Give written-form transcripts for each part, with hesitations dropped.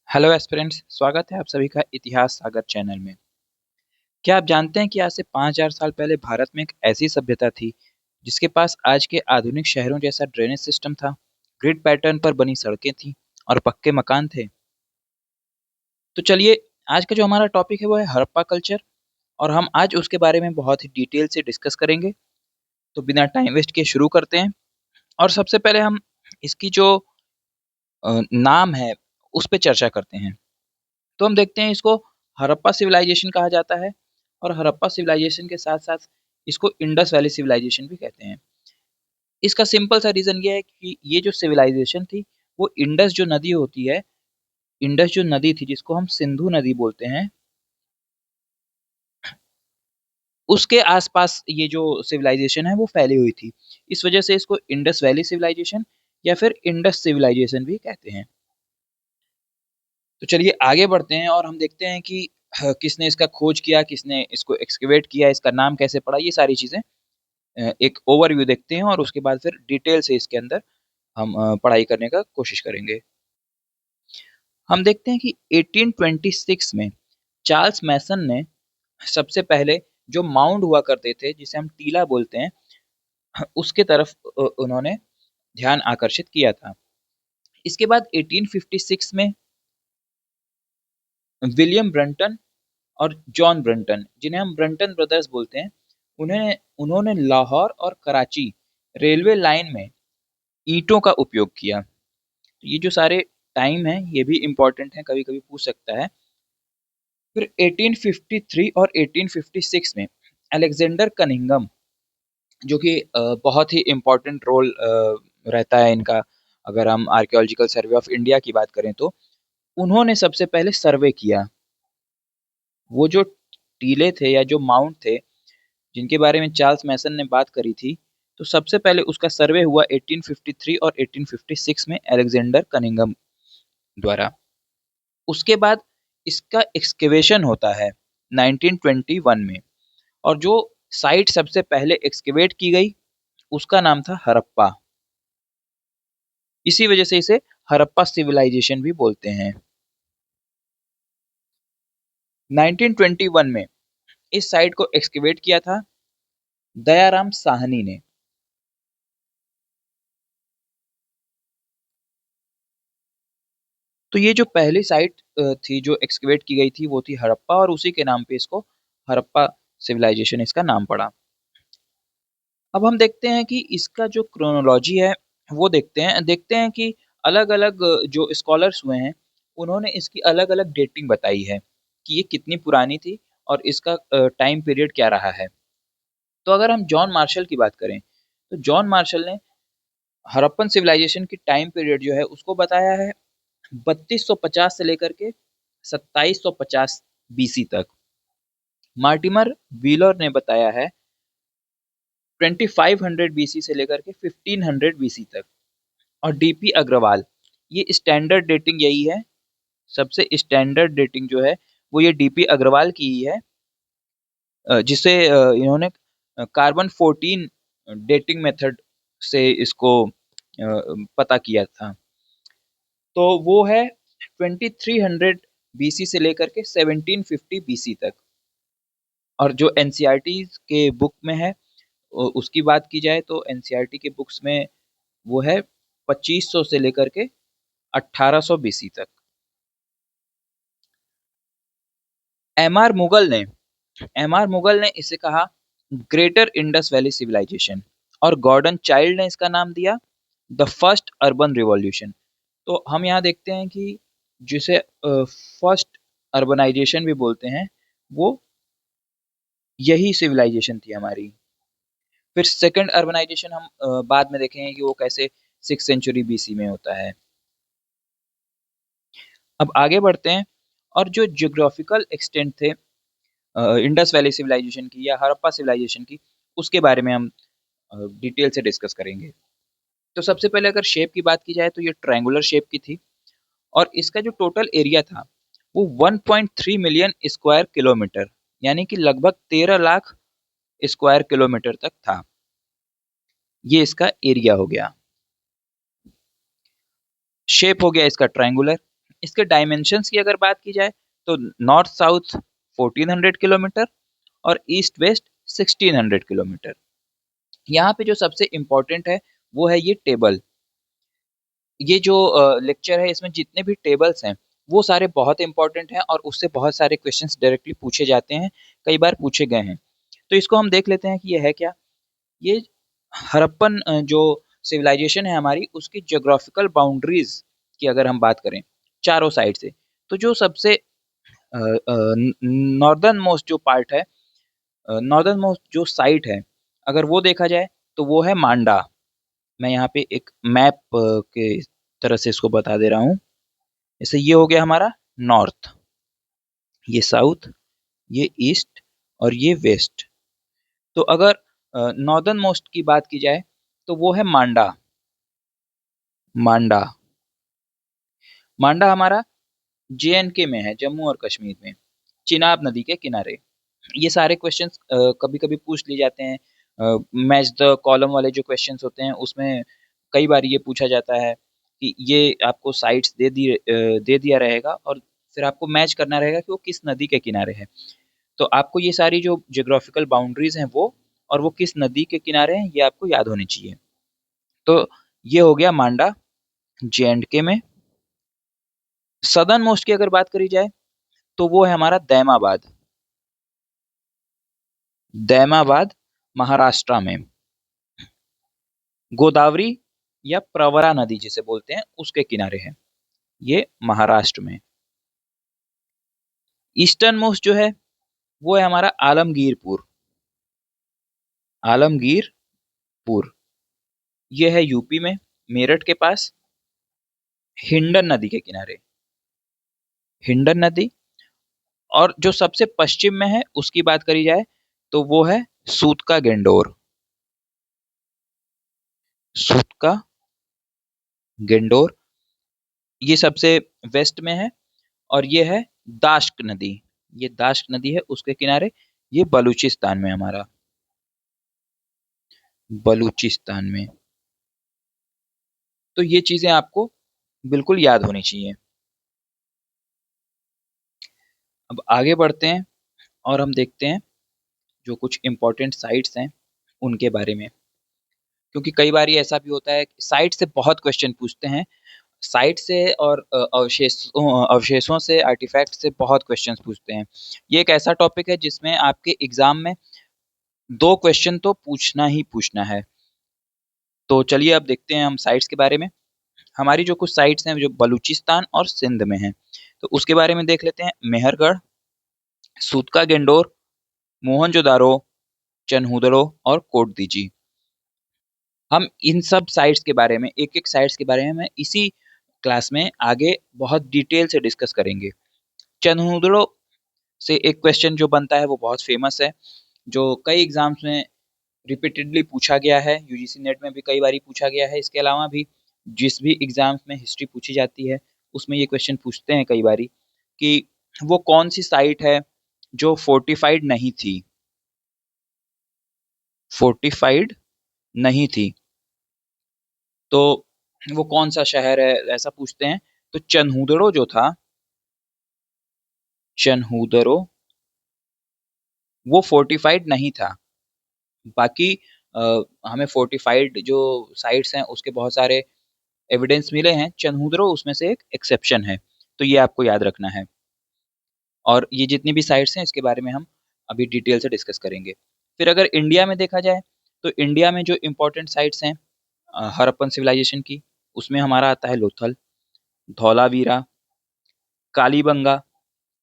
Hello aspirants, स्वागत है आप सभी का इतिहास सागर चैनल में। क्या आप जानते हैं कि आज से 5000 साल पहले भारत में एक ऐसी सभ्यता थी जिसके पास आज के आधुनिक शहरों जैसा ड्रेनेज सिस्टम था, ग्रिड पैटर्न पर बनी सड़कें थीं और पक्के मकान थे। तो चलिए, आज का जो हमारा टॉपिक है वो है हड़प्पा कल्चर और हम आज उसके बारे में बहुत ही डिटेल से डिस्कस करेंगे। तो बिना टाइम वेस्ट किए शुरू करते हैं। और सबसे पहले हम इसकी जो नाम है उस पर चर्चा करते हैं। तो हम देखते हैं इसको हड़प्पा सिविलाइजेशन कहा जाता है और हड़प्पा सिविलाइजेशन के साथ साथ इसको इंडस वैली सिविलाइजेशन भी कहते हैं। इसका सिंपल सा रीजन ये है कि ये जो सिविलाइजेशन थी वो इंडस जो नदी होती है, इंडस जो नदी थी जिसको हम सिंधु नदी बोलते हैं, उसके आसपास ये जो सिविलाइजेशन है वो फैली हुई थी। इस वजह से इसको इंडस वैली सिविलाइजेशन या फिर इंडस सिविलाइजेशन भी कहते हैं। तो चलिए आगे बढ़ते हैं और हम देखते हैं कि किसने इसका खोज किया, किसने इसको एक्सकेवेट किया, इसका नाम कैसे पड़ा, ये सारी चीजें एक ओवरव्यू देखते हैं और उसके बाद फिर डिटेल से इसके अंदर हम पढ़ाई करने का कोशिश करेंगे। हम देखते हैं कि 1826 में चार्ल्स मैसन ने सबसे पहले जो माउंड हुआ करते थे जिसे हम टीला बोलते हैं, उसके तरफ उन्होंने ध्यान आकर्षित किया था। इसके बाद 1856 में विलियम ब्रंटन और जॉन ब्रंटन, जिन्हें हम ब्रंटन ब्रदर्स बोलते हैं, उन्हें उन्होंने लाहौर और कराची रेलवे लाइन में ईंटों का उपयोग किया। तो ये जो सारे टाइम है ये भी इम्पोर्टेंट है, कभी कभी पूछ सकता है। फिर 1853 और 1856 में अलेक्जेंडर कनिंघम, जो कि बहुत ही इम्पोर्टेंट रोल रहता है इनका अगर हम आर्कियोलॉजिकल सर्वे ऑफ इंडिया की बात करें, तो उन्होंने सबसे पहले सर्वे किया। वो जो टीले थे या जो माउंट थे जिनके बारे में चार्ल्स मैसन ने बात करी थी, तो सबसे पहले उसका सर्वे हुआ 1853 और 1856 में अलेक्जेंडर कनिंघम द्वारा। उसके बाद इसका एक्सकेवेशन होता है 1921 में, और जो साइट सबसे पहले एक्सकेवेट की गई उसका नाम था हड़प्पा। इसी वजह से इसे हड़प्पा सिविलाइजेशन भी बोलते हैं। 1921 में इस साइट को एक्सकेवेट किया था दयाराम साहनी ने। तो ये जो पहली साइट थी जो एक्सकेवेट की गई थी वो थी हड़प्पा, और उसी के नाम पे इसको हड़प्पा सिविलाइजेशन इसका नाम पड़ा। अब हम देखते हैं कि इसका जो क्रोनोलॉजी है वो देखते हैं कि अलग अलग जो स्कॉलर्स हुए हैं उन्होंने इसकी अलग अलग डेटिंग बताई है कि ये कितनी पुरानी थी और इसका टाइम पीरियड क्या रहा है। तो अगर हम जॉन मार्शल की बात करें तो जॉन मार्शल ने हड़प्पन सिविलाइजेशन की टाइम पीरियड जो है उसको बताया है 3250 से लेकर के 2750 बीसी तक। मार्टिमर व्हीलर ने बताया है 2500 बीसी से लेकर के 1500 बीसी तक। और डीपी अग्रवाल, ये स्टैंडर्ड डेटिंग यही है, सबसे स्टैंडर्ड डेटिंग जो है वो ये डीपी अग्रवाल की ही है, जिसे इन्होंने कार्बन 14 डेटिंग मेथड से इसको पता किया था। तो वो है 2300 बीसी से लेकर के 1750 बीसी तक। और जो एनसीईआरटी के बुक में है उसकी बात की जाए तो एनसीईआरटी के बुक्स में वो है 2500 से लेकर के 1800 बीसी तक। एम आर मुगल ने इसे कहा ग्रेटर इंडस वैली सिविलाइजेशन, और गॉर्डन चाइल्ड ने इसका नाम दिया द फर्स्ट अर्बन रिवॉल्यूशन। तो हम यहाँ देखते हैं कि जिसे फर्स्ट अर्बनाइजेशन भी बोलते हैं वो यही सिविलाइजेशन थी हमारी। फिर सेकंड अर्बनाइजेशन हम बाद में देखेंगे कि वो कैसे 6th सेंचुरी बीसी में होता है। अब आगे बढ़ते हैं और जो जियोग्राफिकल एक्सटेंट थे इंडस वैली सिविलाइजेशन की या हड़प्पा सिविलाइजेशन की, उसके बारे में हम डिटेल से डिस्कस करेंगे। तो सबसे पहले अगर शेप की बात की जाए तो ये ट्रायंगुलर शेप की थी, और इसका जो टोटल एरिया था वो 1.3 मिलियन स्क्वायर किलोमीटर, यानी कि लगभग 13 लाख स्क्वायर किलोमीटर तक था। ये इसका एरिया हो गया, शेप हो गया इसका ट्रायंगुलर। इसके डायमेंशंस की अगर बात की जाए तो नॉर्थ साउथ 1400 किलोमीटर और ईस्ट वेस्ट 1600 किलोमीटर। यहाँ पे जो सबसे इम्पोर्टेंट है वो है ये टेबल। ये जो लेक्चर है इसमें जितने भी टेबल्स हैं वो सारे बहुत इंपॉर्टेंट हैं और उससे बहुत सारे क्वेश्चंस डायरेक्टली पूछे जाते हैं, कई बार पूछे गए हैं। तो इसको हम देख लेते हैं कि ये है क्या। ये हड़प्पन जो सिविलाइजेशन है हमारी उसकी ज्योग्राफिकल बाउंड्रीज की अगर हम बात करें चारों साइड से, तो जो सबसे नॉर्दर्न मोस्ट जो पार्ट है, नॉर्दर्न मोस्ट जो साइट है अगर वो देखा जाए तो वो है मांडा। मैं यहाँ पे एक मैप के तरह से इसको बता दे रहा हूँ। जैसे ये हो गया हमारा नॉर्थ, ये साउथ, ये ईस्ट और ये वेस्ट। तो अगर नॉर्दर्न मोस्ट की बात की जाए तो वो है मांडा। मांडा मांडा हमारा JNK में है, जम्मू और कश्मीर में, चिनाब नदी के किनारे। ये सारे क्वेश्चंस कभी कभी पूछ लिए जाते हैं। मैच द कॉलम वाले जो क्वेश्चंस होते हैं उसमें कई बार ये पूछा जाता है कि ये आपको साइट्स दे दिया रहेगा और फिर आपको मैच करना रहेगा कि वो किस नदी के किनारे है। तो आपको ये सारी जो जियोग्राफिकल बाउंड्रीज हैं वो और वो किस नदी के किनारे हैं ये आपको याद होनी चाहिए। तो ये हो गया मांडा JNK में। सदर्न मोस्ट की अगर बात करी जाए तो वो है हमारा दैमाबाद। दैमाबाद महाराष्ट्र में, गोदावरी या प्रवरा नदी जिसे बोलते हैं उसके किनारे है, ये महाराष्ट्र में। ईस्टर्न मोस्ट जो है वो है हमारा आलमगीरपुर। आलमगीरपुर ये है यूपी में, मेरठ के पास, हिंडन नदी के किनारे। हिंडन नदी। और जो सबसे पश्चिम में है उसकी बात करी जाए तो वो है सूतका गेंडोर। सूतका गेंडोर ये सबसे वेस्ट में है। और ये है दाश्क नदी, ये दाश्क नदी है उसके किनारे, ये बलूचिस्तान में हमारा, बलूचिस्तान में। तो ये चीजें आपको बिल्कुल याद होनी चाहिए। अब आगे बढ़ते हैं और हम देखते हैं जो कुछ इंपॉर्टेंट साइट्स हैं उनके बारे में, क्योंकि कई बार ये ऐसा भी होता है कि साइट से बहुत क्वेश्चन पूछते हैं। साइट से और अवशेषों से, आर्टिफैक्ट से बहुत क्वेश्चंस पूछते हैं। ये एक ऐसा टॉपिक है जिसमें आपके एग्जाम में 2 क्वेश्चन तो पूछना ही पूछना है। तो चलिए अब देखते हैं हम साइट्स के बारे में। हमारी जो कुछ साइट्स हैं जो बलूचिस्तान और सिंध में हैं तो उसके बारे में देख लेते हैं। मेहरगढ़, सूतका गेंडोर, मोहनजोदारो, चनहुदड़ो और कोटदीजी। हम इन सब साइट्स के बारे में, एक एक साइट्स के बारे में मैं इसी क्लास में आगे बहुत डिटेल से डिस्कस करेंगे। चनहुदड़ो से एक क्वेश्चन जो बनता है वो बहुत फेमस है, जो कई एग्जाम्स में रिपीटेडली पूछा गया है, यूजीसी नेट में भी कई बार पूछा गया है। इसके अलावा भी जिस भी एग्जाम्स में हिस्ट्री पूछी जाती है उसमें ये क्वेश्चन पूछते हैं कई बारी कि वो कौन सी साइट है जो फोर्टिफाइड नहीं थी। फोर्टिफाइड नहीं थी तो वो कौन सा शहर है ऐसा पूछते हैं। तो चनहुदड़ो जो था, चनहुदड़ो वो फोर्टिफाइड नहीं था। बाकी हमें फोर्टिफाइड जो साइट्स हैं उसके बहुत सारे एविडेंस मिले हैं, चनहुदड़ो उसमें से एक एक्सेप्शन है। तो ये आपको याद रखना है। और ये जितनी भी साइट्स हैं इसके बारे में हम अभी डिटेल से डिस्कस करेंगे। फिर अगर इंडिया में देखा जाए तो इंडिया में जो इम्पोर्टेंट साइट्स हैं हड़प्पन सिविलाइजेशन की, उसमें हमारा आता है लोथल, धौलावीरा, कालीबंगा,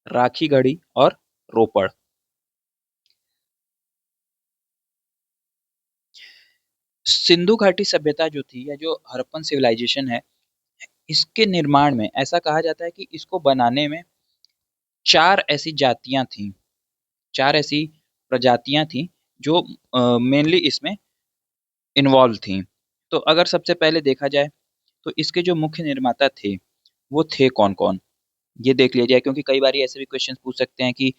राखी गढ़ी और रोपड़। सिंधु घाटी सभ्यता जो थी या जो हड़प्पन सिविलाइजेशन है, इसके निर्माण में ऐसा कहा जाता है कि इसको बनाने में 4 ऐसी जातियां थीं, 4 ऐसी प्रजातियां थीं जो मेनली इसमें इन्वॉल्व थीं। तो अगर सबसे पहले देखा जाए तो इसके जो मुख्य निर्माता थे वो थे कौन कौन, ये देख लिया जाए, क्योंकि कई बार ऐसे भी क्वेश्चन पूछ सकते हैं कि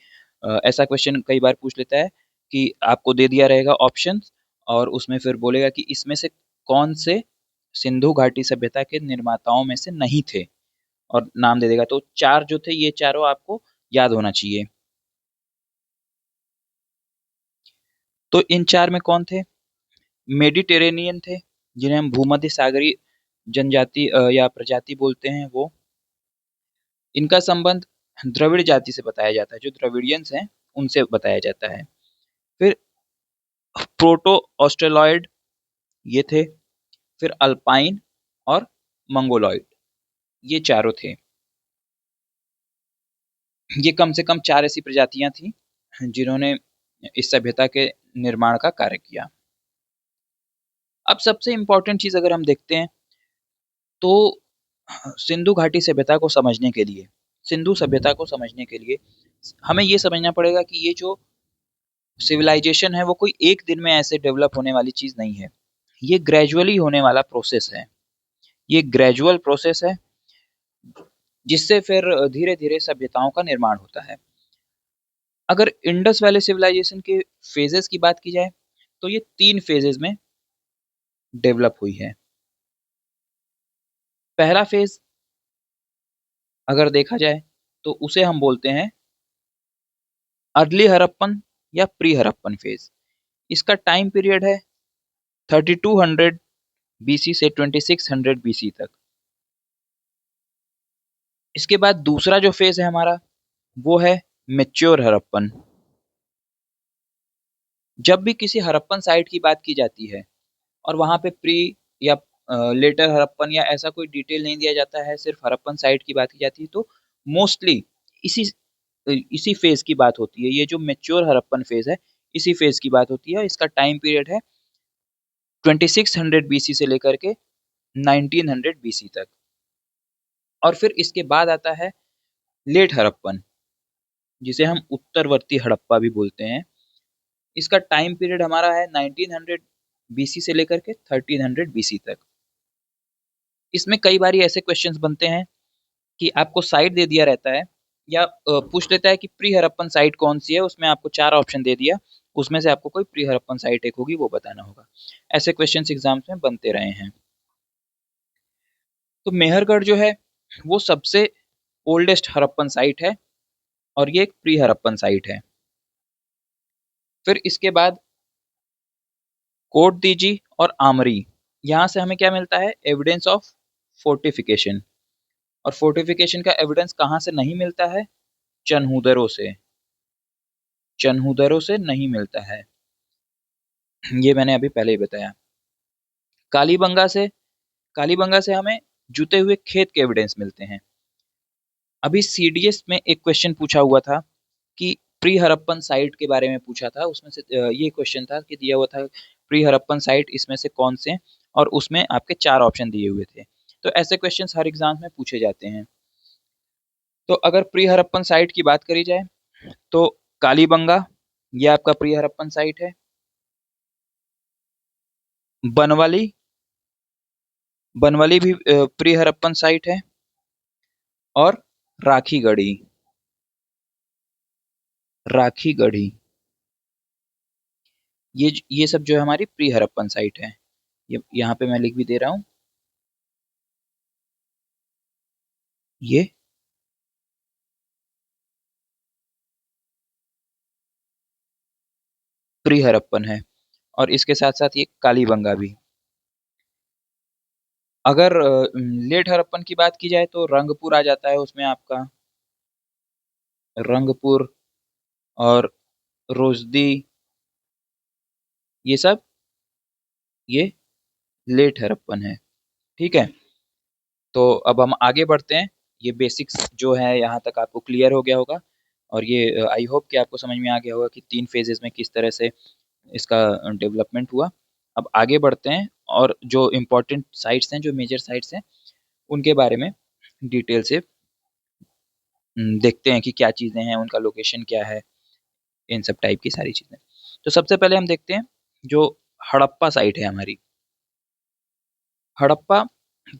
ऐसा क्वेश्चन कई बार पूछ लेता है कि आपको दे दिया रहेगा ऑप्शन और उसमें फिर बोलेगा कि इसमें से कौन से सिंधु घाटी सभ्यता के निर्माताओं में से नहीं थे। और नाम दे देगा। तो 4 जो थे ये चारों आपको याद होना चाहिए। तो इन 4 में कौन थे? मेडिटेरेनियन थे, जिन्हें हम भूमध्य सागरीय जनजाति या प्रजाति बोलते हैं वो। इनका संबंध द्रविड़ जाति से बताया जाता है, जो द्रविडियंस हैं उनसे बताया जाता है। फिर प्रोटो ऑस्ट्रेलॉइड ये थे। फिर अल्पाइन और मंगोलॉइड, ये चारों थे। ये कम से कम 4 ऐसी प्रजातियां थी जिन्होंने इस सभ्यता के निर्माण का कार्य किया। अब सबसे इंपॉर्टेंट चीज अगर हम देखते हैं तो सिंधु घाटी सभ्यता को समझने के लिए, सिंधु सभ्यता को समझने के लिए हमें ये समझना पड़ेगा कि ये जो सिविलाइजेशन है वो कोई एक दिन में ऐसे डेवलप होने वाली चीज नहीं है। ये ग्रेजुअली होने वाला प्रोसेस है। ये ग्रेजुअल प्रोसेस है जिससे फिर धीरे धीरे सभ्यताओं का निर्माण होता है। अगर इंडस वैली सिविलाइजेशन के फेजेस की बात की जाए तो ये 3 फेजेस में डेवलप हुई है। पहला फेज अगर देखा जाए तो उसे हम बोलते हैं अर्ली हड़प्पन या प्री हड़प्पन फेज। इसका टाइम पीरियड है 3200 बीसी से 2600 बीसी तक। इसके बाद दूसरा जो फेज है हमारा वो है मेच्योर हड़प्पन। जब भी किसी हड़प्पन साइट की बात की जाती है और वहां पे प्री या लेटर हड़प्पन या ऐसा कोई डिटेल नहीं दिया जाता है, सिर्फ हड़प्पन साइट की बात की जाती है, तो मोस्टली इसी इसी फेज की बात होती है। ये जो मेच्योर हड़प्पन फेज है इसी फेज की बात होती है। इसका टाइम पीरियड है 2600 बीसी से लेकर के 1900 बीसी तक। और फिर इसके बाद आता है लेट हड़प्पन, जिसे हम उत्तरवर्ती हड़प्पा भी बोलते हैं। इसका टाइम पीरियड हमारा है 1900 बीसी से लेकर के 1300 बीसी तक। इसमें कई बार ऐसे क्वेश्चंस बनते हैं कि आपको साइट दे दिया रहता है या पूछ लेता है कि प्री हड़प्पन साइट कौन सी है, उसमें आपको 4 ऑप्शन दे दिया, उसमें से आपको कोई प्री हड़प्पन साइट एक होगी वो बताना होगा। ऐसे क्वेश्चंस एग्जाम्स में बनते रहे हैं। तो मेहरगढ़ जो है वो सबसे ओल्डेस्ट हड़प्पन साइट है और ये एक प्री हड़प्पन साइट है। फिर इसके बाद कोट दीजी और आमरी, यहाँ से हमें क्या मिलता है? Evidence of fortification. और फोर्टिफिकेशन का एविडेंस कहाँ से नहीं मिलता है? चनहूदरों से। चनहूदरों से नहीं मिलता है, ये मैंने अभी पहले ही बताया। कालीबंगा से, कालीबंगा से हमें जुते हुए खेत के एविडेंस मिलते हैं। अभी सीडीएस में एक क्वेश्चन पूछा हुआ था कि प्री हड़प्पन साइट के बारे में पूछा था, उसमें से ये क्वेश्चन था कि दिया हुआ था प्री हड़प्पन साइट इसमें से कौन से, और उसमें आपके 4 ऑप्शन दिए हुए थे। तो ऐसे क्वेश्चंस हर एग्जाम में पूछे जाते हैं। तो अगर प्री हड़प्पन साइट की बात करी जाए तो कालीबंगा ये आपका प्री हड़प्पन साइट है। बनवाली, बनवाली भी प्री हड़प्पन साइट है। और राखी गढ़ी, राखी गढ़ी, ये सब जो है हमारी प्री हड़प्पन साइट है। ये यहाँ पे मैं लिख भी दे रहा हूँ, ये प्री हड़प्पन है। और इसके साथ साथ ये कालीबंगा भी। अगर लेट हड़प्पन की बात की जाए तो रंगपुर आ जाता है उसमें आपका, रंगपुर और रोजदी, ये सब ये लेट हड़प्पन है। ठीक है, तो अब हम आगे बढ़ते हैं। ये बेसिक्स जो है यहाँ तक आपको क्लियर हो गया होगा, और ये आई होप कि आपको समझ में आ गया होगा कि 3 फेजेस में किस तरह से इसका डेवलपमेंट हुआ। अब आगे बढ़ते हैं और जो इम्पोर्टेंट साइट्स हैं, जो मेजर साइट्स हैं, उनके बारे में डिटेल से देखते हैं कि क्या चीज़ें हैं, उनका लोकेशन क्या है, इन सब टाइप की सारी चीज़ें। तो सबसे पहले हम देखते हैं जो हड़प्पा साइट है हमारी। हड़प्पा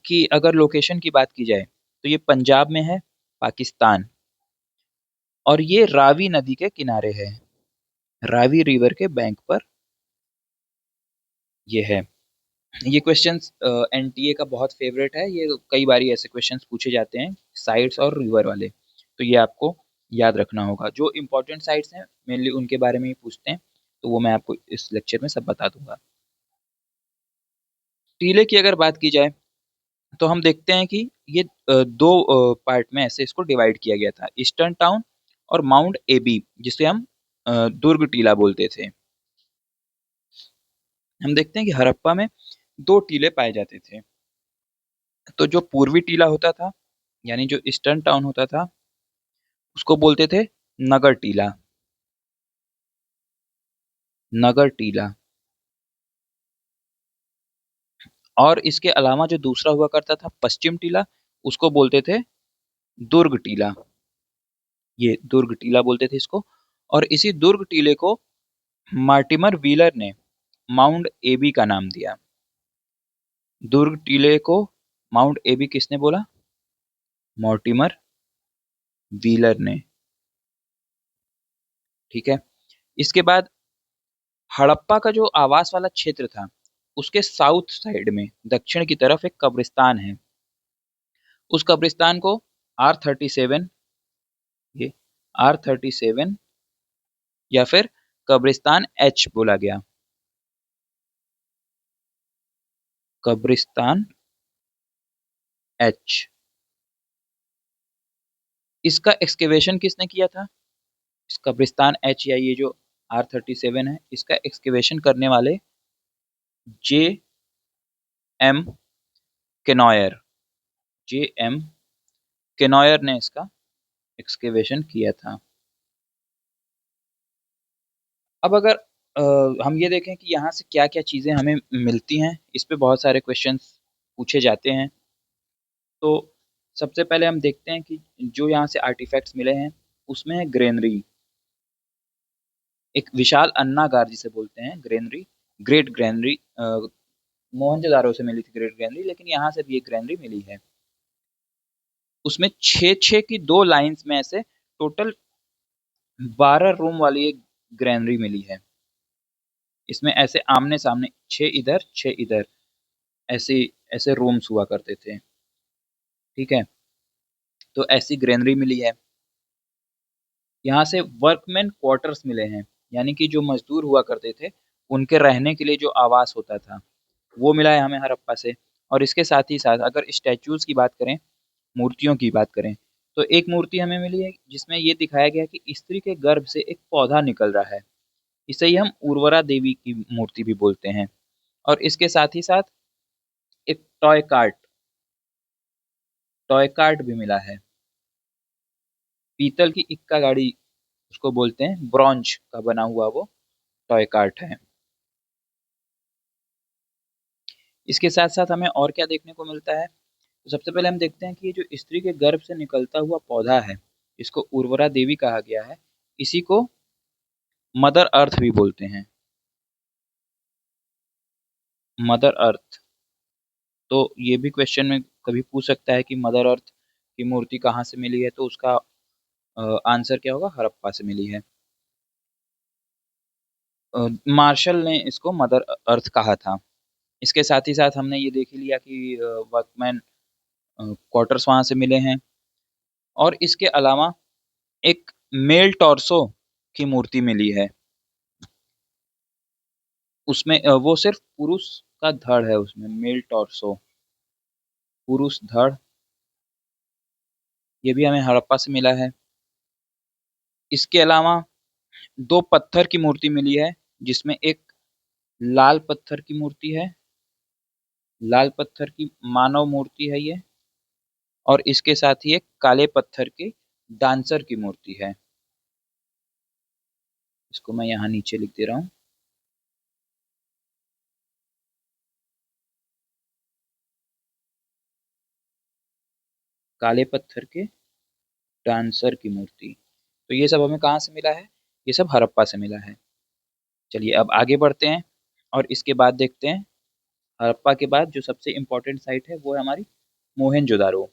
की अगर लोकेशन की बात की जाए तो ये पंजाब में है, पाकिस्तान, और ये रावी नदी के किनारे है। रावी रिवर के बैंक पर ये है। ये क्वेश्चंस एनटीए का बहुत फेवरेट है, ये कई बारी ऐसे क्वेश्चंस पूछे जाते हैं साइट्स और रिवर वाले, तो ये आपको याद रखना होगा। जो इम्पोर्टेंट साइट्स हैं मेनली उनके बारे में ही पूछते हैं, तो वो मैं आपको इस लेक्चर में सब बता दूंगा। टीले की अगर बात की जाए तो हम देखते हैं कि ये दो पार्ट में ऐसे इसको डिवाइड किया गया था, ईस्टर्न टाउन और माउंट एबी, जिसे हम दुर्ग टीला बोलते थे। हम देखते हैं कि हड़प्पा में दो टीले पाए जाते थे। तो जो पूर्वी टीला होता था, यानी जो ईस्टर्न टाउन होता था, उसको बोलते थे नगर टीला। नगर टीला। और इसके अलावा जो दूसरा हुआ करता था पश्चिम टीला, उसको बोलते थे दुर्ग टीला। ये दुर्ग टीला बोलते थे इसको। और इसी दुर्ग टीले को मार्टिमर व्हीलर ने माउंट एबी का नाम दिया। दुर्ग टीले को माउंट एबी किसने बोला? मॉर्टिमर व्हीलर ने। ठीक है। इसके बाद हड़प्पा का जो आवास वाला क्षेत्र था, उसके साउथ साइड में दक्षिण की तरफ एक कब्रिस्तान है। उस कब्रिस्तान को R37, ये R37 या फिर कब्रिस्तान एच बोला गया। कब्रिस्तान एच। इसका एक्सकेवेशन किसने किया था? इस कब्रिस्तान एच या ये जो R37 है, इसका एक्सकेवेशन करने वाले J.M. केनॉयर। J.M. केनॉयर ने इसका एक्सकेवेशन किया था। अब अगर हम ये देखें कि यहाँ से क्या क्या चीजें हमें मिलती हैं, इस पे बहुत सारे क्वेश्चंस पूछे जाते हैं। तो सबसे पहले हम देखते हैं कि जो यहाँ से आर्टिफैक्ट्स मिले हैं, उसमें है ग्रेनरी। एक विशाल अन्नागार जिसे बोलते हैं, ग्रेनरी, ग्रेट ग्रेनरी। मोहनजोदारो से मिली थी ग्रेट ग्रेनरी, लेकिन यहाँ से भी एक ग्रेनरी मिली है। उसमें छः छः की दो लाइंस में ऐसे टोटल 12 रूम वाली एक ग्रेनरी मिली है। इसमें ऐसे आमने सामने 6 इधर 6 इधर ऐसे ऐसे रूम्स हुआ करते थे। ठीक है। तो ऐसी ग्रेनरी मिली है। यहाँ से वर्कमैन क्वार्टर्स मिले हैं, यानी कि जो मजदूर हुआ करते थे उनके रहने के लिए जो आवास होता था, वो मिला है हमें हड़प्पा से। और इसके साथ ही साथ अगर स्टैचूज की बात करें, मूर्तियों की बात करें, तो एक मूर्ति हमें मिली है जिसमें ये दिखाया गया है कि स्त्री के गर्भ से एक पौधा निकल रहा है। इसे ही हम उर्वरा देवी की मूर्ति भी बोलते हैं। और इसके साथ ही साथ एक टॉय कार्ट भी मिला है। पीतल की इक्का गाड़ी उसको बोलते हैं, ब्रॉन्ज का बना हुआ वो टॉय कार्ट है। इसके साथ साथ हमें और क्या देखने को मिलता है? तो सबसे पहले हम देखते हैं कि ये जो स्त्री के गर्भ से निकलता हुआ पौधा है, इसको उर्वरा देवी कहा गया है। इसी को मदर अर्थ भी बोलते हैं। Mother earth. तो ये भी क्वेश्चन में कभी पूछ सकता है कि मदर अर्थ की मूर्ति कहाँ से मिली है, तो उसका आंसर क्या होगा? हड़प्पा से मिली है। मार्शल ने इसको मदर अर्थ कहा था। इसके साथ ही साथ हमने ये देख ही लिया कि वर्कमैन क्वार्टर्स वहां से मिले हैं। और इसके अलावा एक मेल टॉर्सो की मूर्ति मिली है। उसमें वो सिर्फ पुरुष का धड़ है, उसमें मेल टॉर्सो, पुरुष धड़। ये भी हमें हड़प्पा से मिला है। इसके अलावा दो पत्थर की मूर्ति मिली है, जिसमें एक लाल पत्थर की मूर्ति है, लाल पत्थर की मानव मूर्ति है ये। और इसके साथ ही एक काले पत्थर की डांसर की मूर्ति है। इसको मैं यहाँ नीचे लिख दे रहा हूँ। काले पत्थर के डांसर की मूर्ति। तो ये सब हमें कहाँ से मिला है? ये सब हड़प्पा से मिला है। चलिए अब आगे बढ़ते हैं और इसके बाद देखते हैं, हड़प्पा के बाद जो सबसे इम्पोर्टेंट साइट है वो है हमारी मोहनजोदारो।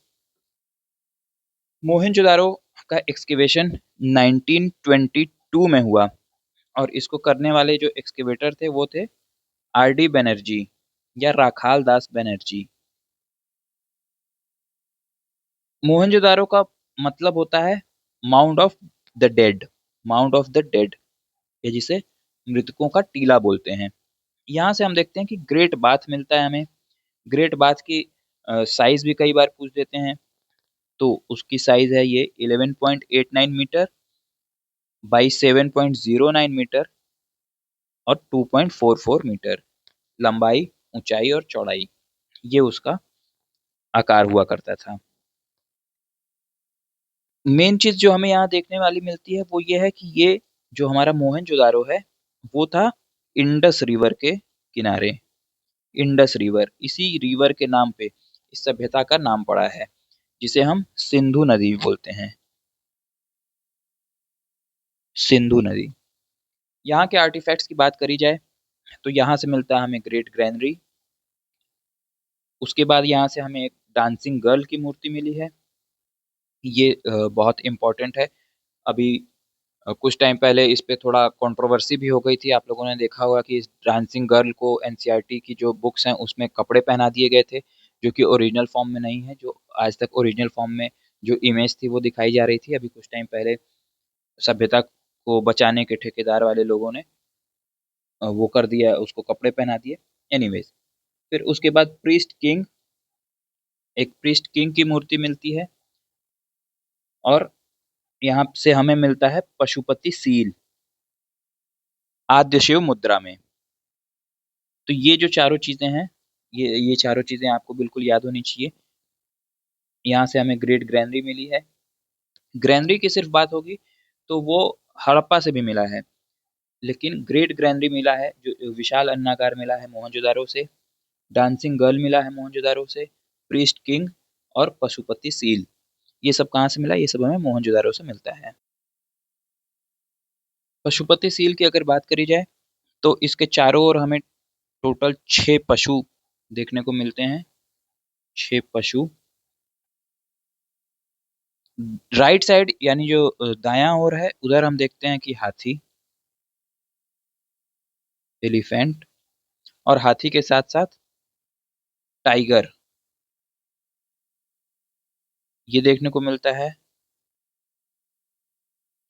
मोहनजोदारो का एक्सकेवेशन 1922 में हुआ। और इसको करने वाले जो एक्सकेवेटर थे वो थे R.D. बनर्जी। या राखाल दास बनर्जी। मोहनजोदारो का मतलब होता है mount of the dead, mount of the dead, या जिसे मृतकों का टीला बोलते हैं। यहाँ से हम देखते हैं कि ग्रेट बाथ मिलता है हमें। ग्रेट बाथ की साइज भी कई बार पूछ देते हैं, तो उसकी साइज है ये 11.89 मीटर बाई 7.09 मीटर और 2.44 मीटर लंबाई, ऊंचाई और चौड़ाई, ये उसका आकार हुआ करता था। मेन चीज जो हमें यहाँ देखने वाली मिलती है वो ये है कि ये जो हमारा मोहनजोदारो है वो था इंडस रिवर के किनारे। इंडस रिवर, इसी रिवर के नाम पे इस सभ्यता का नाम पड़ा है, जिसे हम सिंधु नदी बोलते हैं। सिंधु नदी। यहाँ के आर्टिफैक्ट्स की बात करी जाए तो यहाँ से मिलता है हमें ग्रेट ग्रैनरी। उसके बाद यहाँ से हमें एक डांसिंग गर्ल की मूर्ति मिली है। ये बहुत इम्पोर्टेंट है। अभी कुछ टाइम पहले इस पे थोड़ा कंट्रोवर्सी भी हो गई थी। आप लोगों ने देखा होगा कि इस डांसिंग गर्ल को एनसीईआरटी की जो बुक्स हैं उसमें कपड़े पहना दिए गए थे, जो कि ओरिजिनल फॉर्म में नहीं है। जो आज तक ओरिजिनल फॉर्म में जो इमेज थी वो दिखाई जा रही थी, अभी कुछ टाइम पहले सभ्यता को बचाने के ठेकेदार वाले लोगों ने वो कर दिया, उसको कपड़े पहना दिए। एनीवेज, फिर उसके बाद प्रीस्ट किंग, एक प्रीस्ट किंग की मूर्ति मिलती है। और यहाँ से हमें मिलता है पशुपति सील आद्य शिव मुद्रा में। तो ये जो चारों चीजें हैं, ये चारों चीजें आपको बिल्कुल याद होनी चाहिए। यहाँ से हमें ग्रेट ग्रैनरी मिली है। ग्रैनरी की सिर्फ बात होगी तो वो हड़प्पा से भी मिला है, लेकिन ग्रेट ग्रैनरी मिला है, जो विशाल अन्नागार मिला है मोहनजोदारो से। डांसिंग गर्ल मिला है मोहनजोदारो से। प्रीस्ट किंग और पशुपति सील, ये सब कहाँ से मिला? ये सब हमें मोहनजोदारो से मिलता है। पशुपति सील की अगर बात करी जाए तो इसके चारों ओर हमें टोटल 6 पशु देखने को मिलते हैं। 6 पशु। राइट साइड यानी जो दायां ओर है उधर हम देखते हैं कि हाथी, एलिफेंट, और हाथी के साथ साथ टाइगर, ये देखने को मिलता है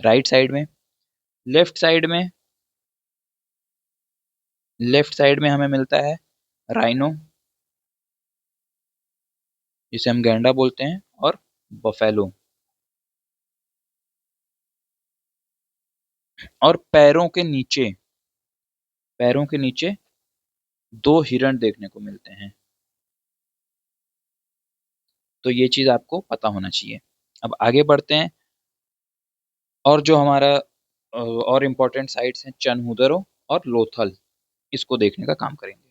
राइट साइड में। लेफ्ट साइड में, लेफ्ट साइड में हमें मिलता है राइनो, जिसे हम गैंडा बोलते हैं, और बफेलो। और पैरों के नीचे 2 हिरण देखने को मिलते हैं। तो ये चीज आपको पता होना चाहिए। अब आगे बढ़ते हैं, और जो हमारा और इम्पोर्टेंट साइट्स हैं चनहुदरो और लोथल, इसको देखने का काम करेंगे।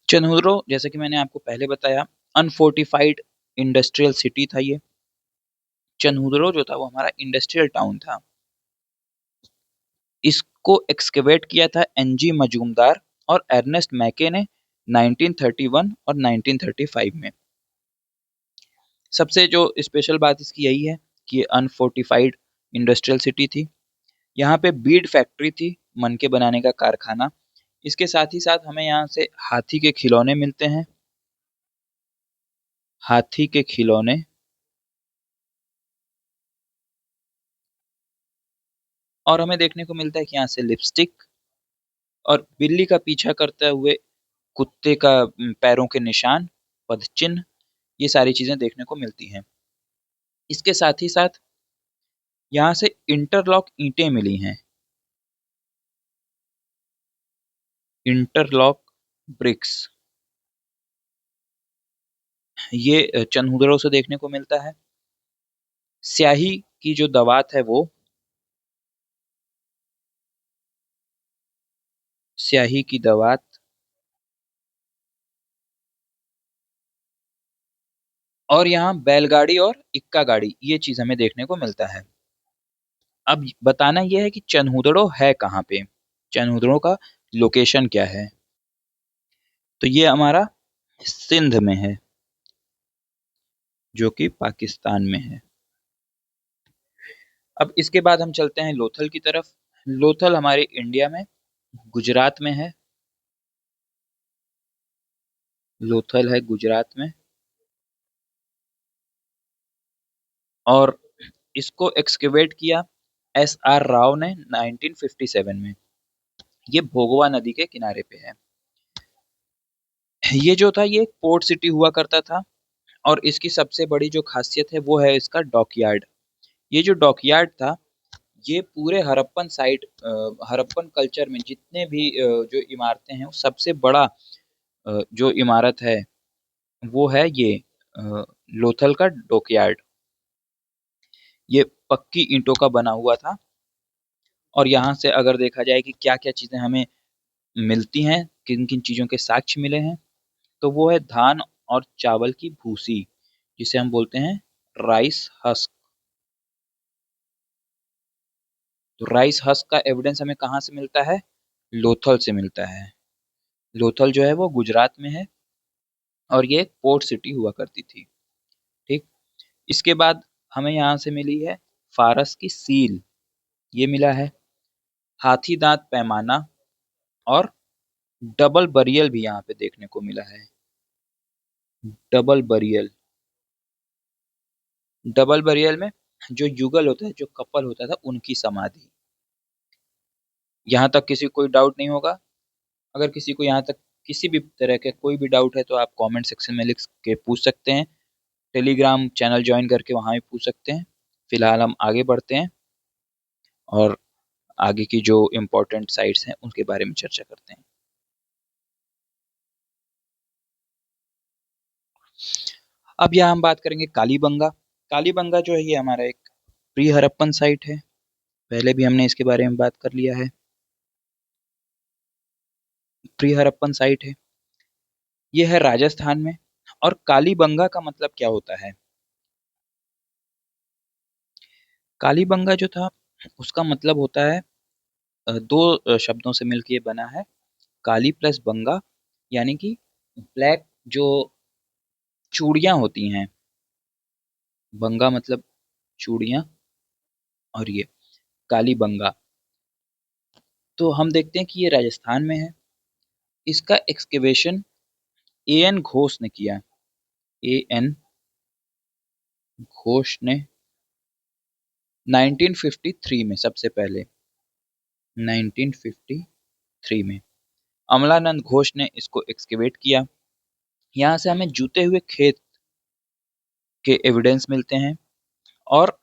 चनहुदरो, जैसे कि मैंने आपको पहले बताया, अनफोर्टिफाइड इंडस्ट्रियल सिटी था ये। चनहुदरो जो था वो हमारा इंडस्ट्रियल टाउन था। इसको एक्सकेवेट किया था एनजी मजूमदार और एर्नेस्ट मैके ने 1931 और 1935 में। सबसे जो स्पेशल बात इसकी यही है कि ये अनफोर्टिफाइड इंडस्ट्रियल सिटी थी। यहाँ पे बीड फैक्ट्री थी, मनके बनाने का कारखाना। इसके साथ ही साथ हमें यहाँ से हाथी के खिलौने मिलते हैं। हाथी के खिलौने। और हमें देखने को मिलता है कि यहाँ से लिपस्टिक और बिल्ली का पीछा करते हुए कुत्ते का पैरों के निशान, पदचिन्ह, ये सारी चीजें देखने को मिलती हैं। इसके साथ ही साथ यहाँ से इंटरलॉक ईंटें मिली हैं। इंटरलॉक ब्रिक्स, ये चंदुदड़ों से देखने को मिलता है। स्याही की जो दवात है वो, स्याही की दवात, और यहाँ बैलगाड़ी और इक्का गाड़ी, ये चीज हमें देखने को मिलता है। अब बताना यह है कि चनहुदड़ो है कहाँ पे, चनहुदड़ो का लोकेशन क्या है। तो ये हमारा सिंध में है, जो कि पाकिस्तान में है। अब इसके बाद हम चलते हैं लोथल की तरफ। लोथल हमारे इंडिया में गुजरात में है। लोथल है गुजरात में। और इसको एक्सकेवेट किया SR राव ने 1957 में। ये भोगवा नदी के किनारे पे है। ये जो था ये एक पोर्ट सिटी हुआ करता था। और इसकी सबसे बड़ी जो खासियत है वो है इसका डॉकयार्ड। ये जो डॉकयार्ड था ये पूरे हड़प्पन साइट हड़प्पन कल्चर में जितने भी जो इमारतें हैं सबसे बड़ा जो इमारत है वो है ये लोथल का डॉकयार्ड। ये पक्की ईंटों का बना हुआ था। और यहाँ से अगर देखा जाए कि क्या क्या चीजें हमें मिलती हैं, किन किन चीजों के साक्ष्य मिले हैं, तो वो है धान और चावल की भूसी, जिसे हम बोलते हैं राइस हस्क। तो राइस हस्क का एविडेंस हमें कहाँ से मिलता है? लोथल से मिलता है। लोथल जो है वो गुजरात में है और ये एक पोर्ट सिटी हुआ करती थी। ठीक। इसके बाद हमें यहाँ से मिली है फारस की सील, ये मिला है। हाथी दांत पैमाना और डबल बरियल भी यहाँ पे देखने को मिला है। डबल बरियल, डबल बरियल में जो युगल होता है, जो कपल होता था, उनकी समाधि। यहाँ तक किसी को कोई डाउट नहीं होगा? अगर किसी को यहाँ तक किसी भी तरह के कोई भी डाउट है तो आप कमेंट सेक्शन में लिख के पूछ सकते हैं। टेलीग्राम चैनल ज्वाइन करके वहां भी पूछ सकते हैं। फिलहाल हम आगे बढ़ते हैं और आगे की जो इम्पोर्टेंट साइट्स हैं उनके बारे में चर्चा करते हैं। अब यहाँ हम बात करेंगे कालीबंगा। कालीबंगा जो है ये हमारा एक प्री हड़प्पन साइट है। पहले भी हमने इसके बारे में बात कर लिया है। प्री हड़प्पन साइट है, ये है राजस्थान में। और कालीबंगा का मतलब क्या होता है? कालीबंगा जो था उसका मतलब होता है दो शब्दों से मिलकर ये बना है, काली प्लस बंगा, यानी कि ब्लैक जो चूड़ियां होती हैं, बंगा मतलब चूड़ियां, और ये काली बंगा। तो हम देखते हैं कि ये राजस्थान में है। इसका एक्सकेवेशन एएन घोष ने किया। एएन घोष ने 1953 में, सबसे पहले 1953 में अमलानंद घोष ने इसको एक्सकेवेट किया। यहाँ से हमें जूते हुए खेत के एविडेंस मिलते हैं। और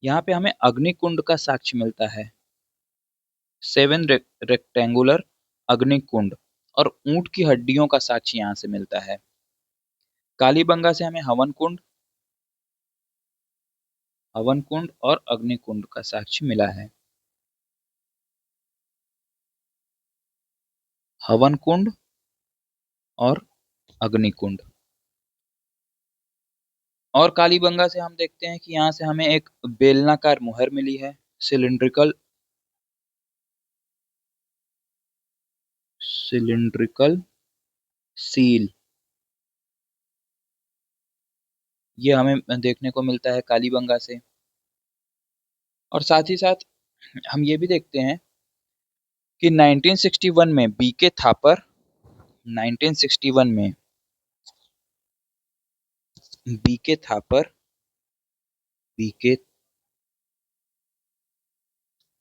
यहाँ पे हमें अग्निकुंड का साक्ष्य मिलता है, 7 रेक्टेंगुलर अग्निकुंड। और ऊंट की हड्डियों का साक्ष्य यहाँ से मिलता है। कालीबंगा से हमें हवन कुंड और अग्निकुंड का साक्ष्य मिला है। हवन कुंड और अग्निकुंड। और कालीबंगा से हम देखते हैं कि यहाँ से हमें एक बेलनाकार मुहर मिली है, सिलिंड्रिकल सिलिंड्रिकल सील। ये हमें देखने को मिलता है कालीबंगा से। और साथ ही साथ हम ये भी देखते हैं कि 1961 में बीके थापर 1961 में बीके थापर बीके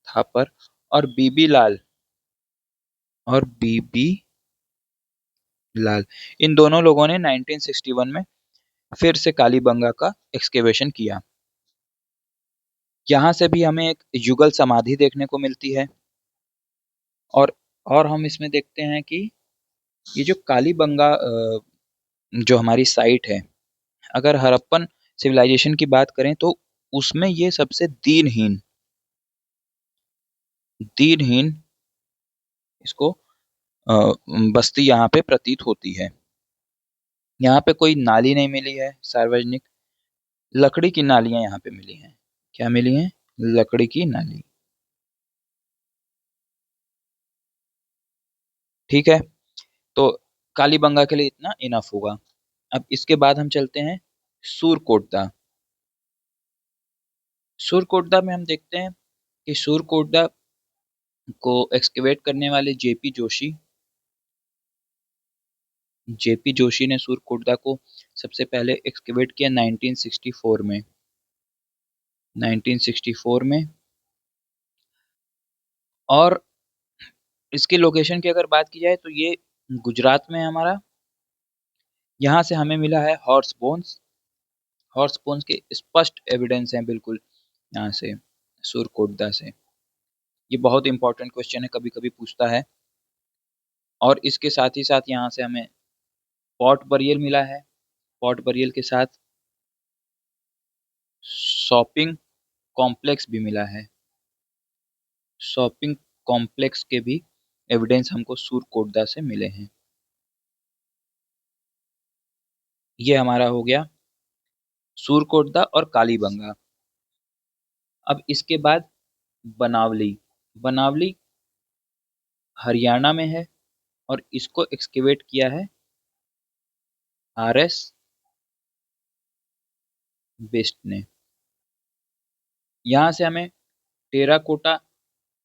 थापर और बीबी लाल, इन दोनों लोगों ने 1961 में फिर से कालीबंगा का एक्सकेवेशन किया। यहाँ से भी हमें एक युगल समाधि देखने को मिलती है। और और हम इसमें देखते हैं कि ये जो कालीबंगा जो हमारी साइट है, अगर हड़प्पन सिविलाइजेशन की बात करें तो उसमें ये सबसे दीनहीन इसको बस्ती यहाँ पे प्रतीत होती है। यहाँ पे कोई नाली नहीं मिली है सार्वजनिक, लकड़ी की नालियां यहाँ पे मिली हैं। क्या मिली हैं? लकड़ी की नाली। ठीक है। तो कालीबंगा के लिए इतना इनफ होगा। अब इसके बाद हम चलते हैं सूरकोटदा। सूरकोटदा में हम देखते हैं कि सूरकोटदा को एक्सकेवेट करने वाले जेपी जोशी जेपी जोशी ने सूरकोटदा को सबसे पहले एक्सकेवेट किया 1964 में। 1964 में। और इसकी लोकेशन की अगर बात की जाए तो ये गुजरात में है हमारा। यहाँ से हमें मिला है हॉर्स बोन्स। हॉर्स बोन्स के स्पष्ट एविडेंस हैं बिल्कुल यहाँ से, सूरकोटदा से। ये बहुत इंपॉर्टेंट क्वेश्चन है, कभी कभी पूछता है। और इसके साथ ही साथ यहाँ से हमें पॉट बरियल मिला है। पॉट बरियल के साथ शॉपिंग कॉम्प्लेक्स भी मिला है। शॉपिंग कॉम्प्लेक्स के भी एविडेंस हमको सूरकोटदा से मिले हैं। ये हमारा हो गया सूरकोटदा और कालीबंगा। अब इसके बाद बनावली। बनावली हरियाणा में है और इसको एक्सकेवेट किया है आरएस बेस्ट ने। यहाँ से हमें टेराकोटा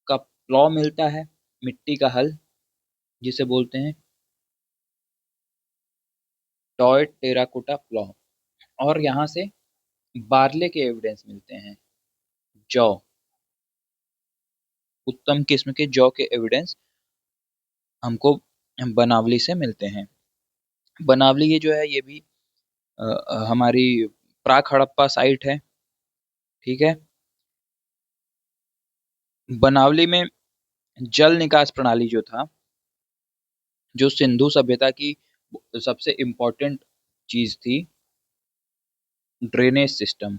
का प्लॉ मिलता है, मिट्टी का हल जिसे बोलते हैं टॉय टेराकोटा प्लॉ। और यहाँ से बार्ले के एविडेंस मिलते हैं, जौ, उत्तम किस्म के जौ के एविडेंस हमको बनावली से मिलते हैं। बनावली ये जो है ये भी हमारी प्राक हड़प्पा साइट है। ठीक है। बनावली में जल निकास प्रणाली जो था, जो सिंधु सभ्यता की सबसे इम्पोर्टेंट चीज थी, ड्रेनेज सिस्टम।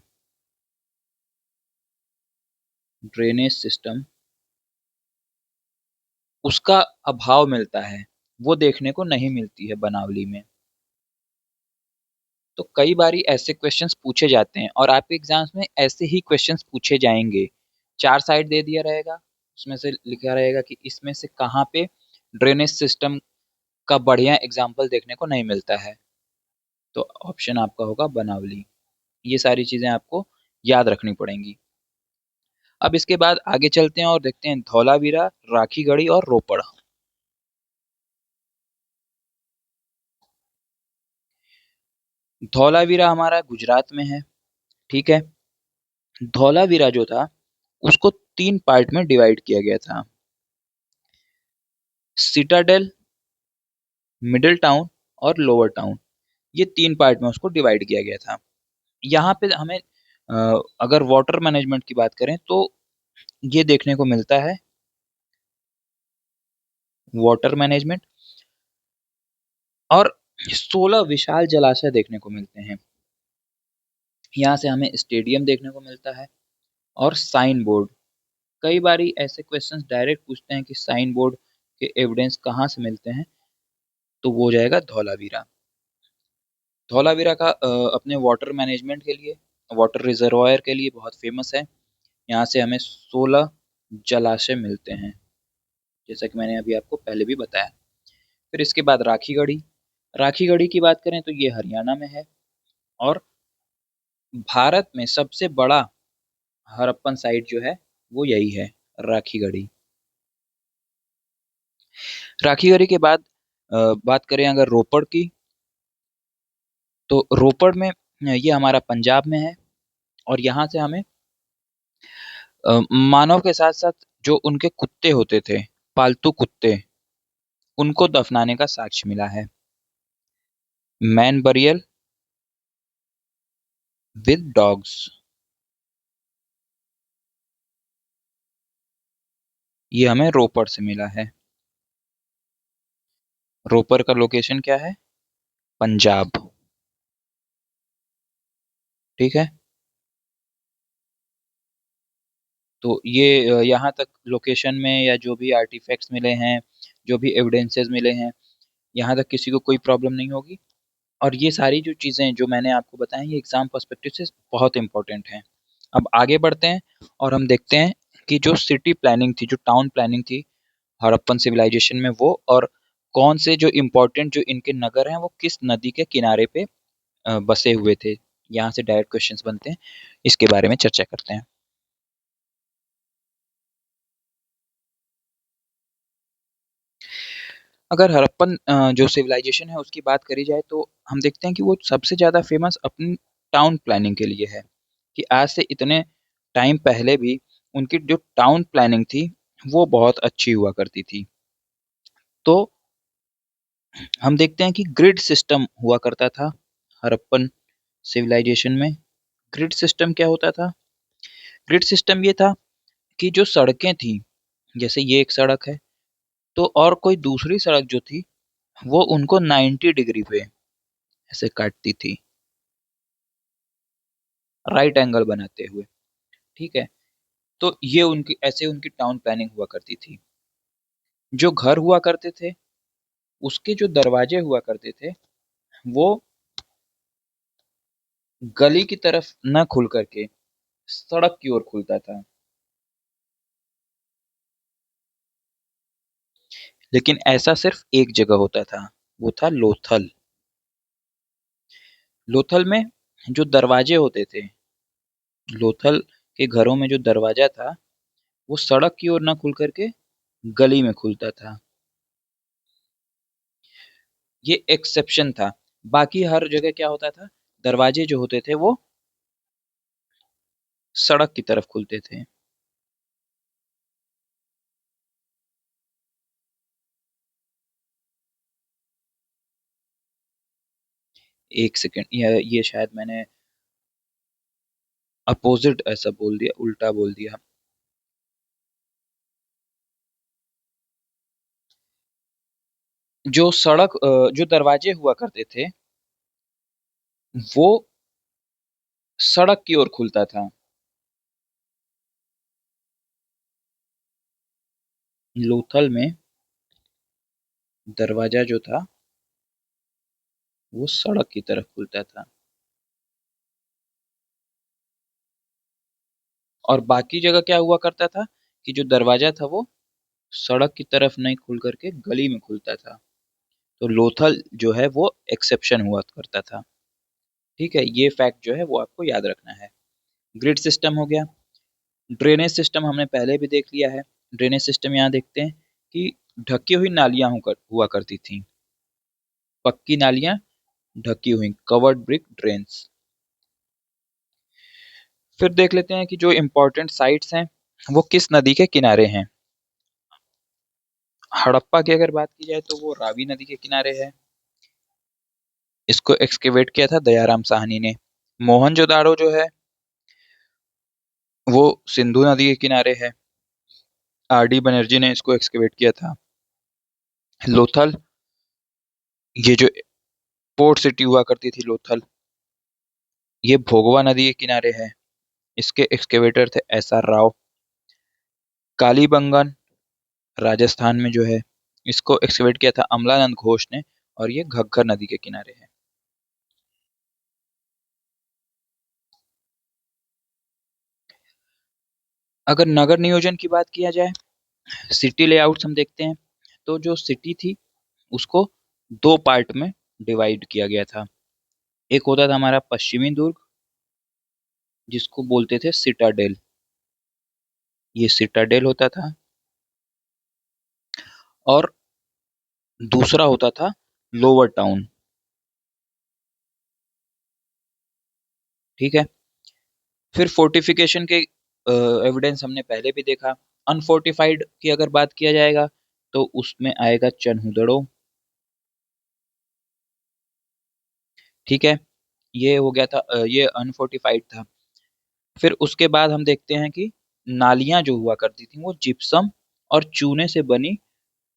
ड्रेनेज सिस्टम उसका अभाव मिलता है, वो देखने को नहीं मिलती है बनावली में। तो कई बारी ऐसे क्वेश्चंस पूछे जाते हैं और आपके एग्जाम्स में ऐसे ही क्वेश्चंस पूछे जाएंगे। 4 साइड दे दिया रहेगा, उसमें से लिखा रहेगा कि इसमें से कहाँ पे ड्रेनेज सिस्टम का बढ़िया एग्जाम्पल देखने को नहीं मिलता है, तो ऑप्शन आपका होगा बनावली। ये सारी चीजें आपको याद रखनी पड़ेंगी। अब इसके बाद आगे चलते हैं और देखते हैं धौलावीरा, राखीगढ़ी और रोपड़। धौलावीरा हमारा गुजरात में है। ठीक है। धौलावीरा जो था उसको 3 पार्ट में डिवाइड किया गया था, सिटाडेल, मिडिल टाउन और लोअर टाउन। ये 3 पार्ट में उसको डिवाइड किया गया था। यहाँ पे हमें अगर वाटर मैनेजमेंट की बात करें तो ये देखने को मिलता है वाटर मैनेजमेंट, और 16 विशाल जलाशय देखने को मिलते हैं। यहाँ से हमें स्टेडियम देखने को मिलता है और साइन बोर्ड। कई बारी ऐसे क्वेश्चंस डायरेक्ट पूछते हैं कि साइन बोर्ड के एविडेंस कहाँ से मिलते हैं, तो वो हो जाएगा धौलावीरा। धौलावीरा का अपने वाटर मैनेजमेंट के लिए, वाटर रिजर्वायर के लिए बहुत फेमस है। यहाँ से हमें 16 जलाशय मिलते हैं, जैसा कि मैंने अभी आपको पहले भी बताया। फिर इसके बाद राखीगढ़ी। राखीगढ़ी की बात करें तो ये हरियाणा में है और भारत में सबसे बड़ा हड़प्पन साइट जो है वो यही है, राखीगढ़ी। राखीगढ़ी के बाद बात करें अगर रोपड़ की, तो रोपड़ में ये हमारा पंजाब में है और यहाँ से हमें मानव के साथ साथ जो उनके कुत्ते होते थे, पालतू कुत्ते, उनको दफनाने का साक्ष्य मिला है, मैन बरियल विद डॉग्स। ये हमें रोपड़ से मिला है। रोपड़ का लोकेशन क्या है? पंजाब। ठीक है। तो ये यहाँ तक लोकेशन में या जो भी आर्टिफैक्ट्स मिले हैं, जो भी एविडेंसेस मिले हैं, यहाँ तक किसी को कोई प्रॉब्लम नहीं होगी। और ये सारी जो चीज़ें जो मैंने आपको बताई ये एग्जाम पर्सपेक्टिव से बहुत इंपॉर्टेंट हैं। अब आगे बढ़ते हैं और हम देखते हैं कि जो सिटी प्लानिंग थी, जो टाउन प्लानिंग थी हड़प्पन सिविलाइजेशन में, वो और कौन से जो इम्पोर्टेंट जो इनके नगर हैं वो किस नदी के किनारे पे बसे हुए थे। यहाँ से डायरेक्ट क्वेश्चंस बनते हैं, इसके बारे में चर्चा करते हैं। अगर हड़प्पन जो सिविलाइजेशन है उसकी बात करी जाए तो हम देखते हैं कि वो सबसे ज़्यादा फेमस अपनी टाउन प्लानिंग के लिए है, कि आज से इतने टाइम पहले भी उनकी जो टाउन प्लानिंग थी वो बहुत अच्छी हुआ करती थी। तो हम देखते हैं कि ग्रिड सिस्टम हुआ करता था हड़प्पन सिविलाइजेशन में। ग्रिड सिस्टम क्या होता था? ग्रिड सिस्टम ये था कि जो सड़कें थी, जैसे ये एक सड़क है, तो और कोई दूसरी सड़क जो थी वो उनको 90 डिग्री पे ऐसे काटती थी, राइट एंगल बनाते हुए। ठीक है, तो ये उनकी ऐसे उनकी टाउन प्लानिंग हुआ करती थी। जो घर हुआ करते थे उसके जो दरवाजे हुआ करते थे वो गली की तरफ न खुल करके सड़क की ओर खुलता था। लेकिन ऐसा सिर्फ एक जगह होता था, वो था लोथल। लोथल में जो दरवाजे होते थे, लोथल के घरों में जो दरवाजा था वो सड़क की ओर ना खुल करके गली में खुलता था। ये एक्सेप्शन था। बाकी हर जगह क्या होता था, दरवाजे जो होते थे वो सड़क की तरफ खुलते थे। एक सेकंड, ये शायद मैंने अपोजिट ऐसा बोल दिया, उल्टा बोल दिया। जो दरवाजे हुआ करते थे वो सड़क की ओर खुलता था। लोथल में दरवाजा जो था वो सड़क की तरफ खुलता था, और बाकी जगह क्या हुआ करता था कि जो दरवाजा था वो सड़क की तरफ नहीं खुल करके गली में खुलता था। तो लोथल जो है वो एक्सेप्शन हुआ करता था। ठीक है, ये फैक्ट जो है वो आपको याद रखना है। ग्रिड सिस्टम हो गया। ड्रेनेज सिस्टम हमने पहले भी देख लिया है। ड्रेनेज सिस्टम यहाँ देखते हैं कि ढकी हुई नालियां हुआ करती थी, पक्की नालियां ढकी हुई, कवर्ड ब्रिक ड्रेन्स। फिर देख लेते हैं कि जो इम्पोर्टेंट साइट्स हैं वो किस नदी के किनारे हैं। हड़प्पा की अगर बात की जाए तो वो रावी नदी के किनारे है। इसको एक्सकेवेट किया था दयाराम साहनी ने। मोहनजोदाड़ो जो है वो सिंधु नदी के किनारे है। आर डी बनर्जी ने इसको एक्सकेवेट किया था। लोथल, ये जो पोर्ट सिटी हुआ करती थी लोथल, ये भोगवा नदी के किनारे है। इसके एक्सकेवेटर थे एस आर राव। कालीबंगन राजस्थान में जो है, इसको एक्सकेवेट किया था अमलानंद घोष ने, और ये घग्गर नदी के किनारे है। अगर नगर नियोजन की बात किया जाए, सिटी लेआउट्स हम देखते हैं, तो जो सिटी थी उसको दो पार्ट में डिवाइड किया गया था। एक होता था हमारा पश्चिमी दुर्ग, जिसको बोलते थे सिटाडेल, ये सिटाडेल होता था। और दूसरा होता था लोअर टाउन। ठीक है, फिर फोर्टिफिकेशन के एविडेंस हमने पहले भी देखा। अनफोर्टिफाइड की अगर बात किया जाएगा तो उसमें आएगा चनहुदड़ो। ठीक है, ये हो गया था, ये अनफोर्टिफाइड था। फिर उसके बाद हम देखते हैं कि नालियां जो हुआ करती थी वो जिप्सम और चूने से बनी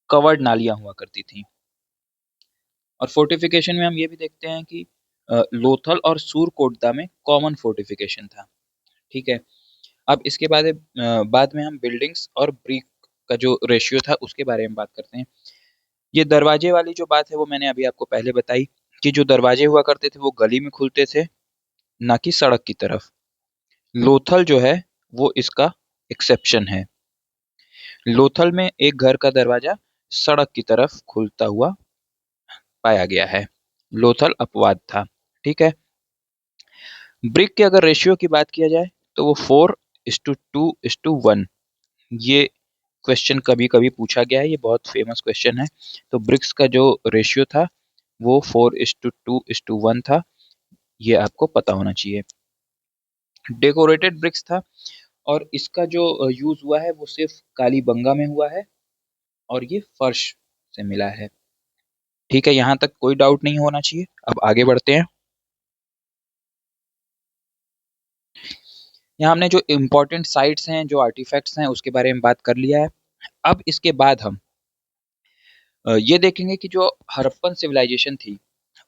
कवर्ड नालियां हुआ करती थी। और फोर्टिफिकेशन में हम ये भी देखते हैं कि लोथल और सूरकोटदा में कॉमन फोर्टिफिकेशन था। ठीक है, अब इसके बाद में हम बिल्डिंग्स और ब्रिक का जो रेशियो था उसके बारे में बात करते हैं। ये दरवाजे वाली जो बात है वो मैंने अभी आपको पहले बताई, कि जो दरवाजे हुआ करते थे वो गली में खुलते थे, ना कि सड़क की तरफ। लोथल जो है वो इसका एक्सेप्शन है। लोथल में एक घर का दरवाजा सड़क की तरफ खुलता हुआ पाया गया है। लोथल अपवाद था। ठीक है, ब्रिक के अगर रेशियो की बात किया जाए तो वो 4:2:1 ये क्वेश्चन कभी-कभी पूछा गया है, ये बहुत फेमस क्वेश्चन है। तो ब्रिक्स का जो रेशियो था वो 4:2:1 था, ये आपको पता होना चाहिए। डेकोरेटेड ब्रिक्स था और इसका जो यूज़ हुआ है वो सिर्फ कालीबंगा में हुआ है और ये फर्श से मिला है। ठीक है, यहाँ तक कोई डाउट नहीं होना चाहिए। अब आगे बढ़ते हैं। यहाँ हमने जो इम्पोर्टेंट साइट्स हैं, जो आर्टिफैक्ट्स हैं, उसके बारे में बात कर लिया है। अब इसके बाद हम ये देखेंगे कि जो हड़प्पन सिविलाइजेशन थी,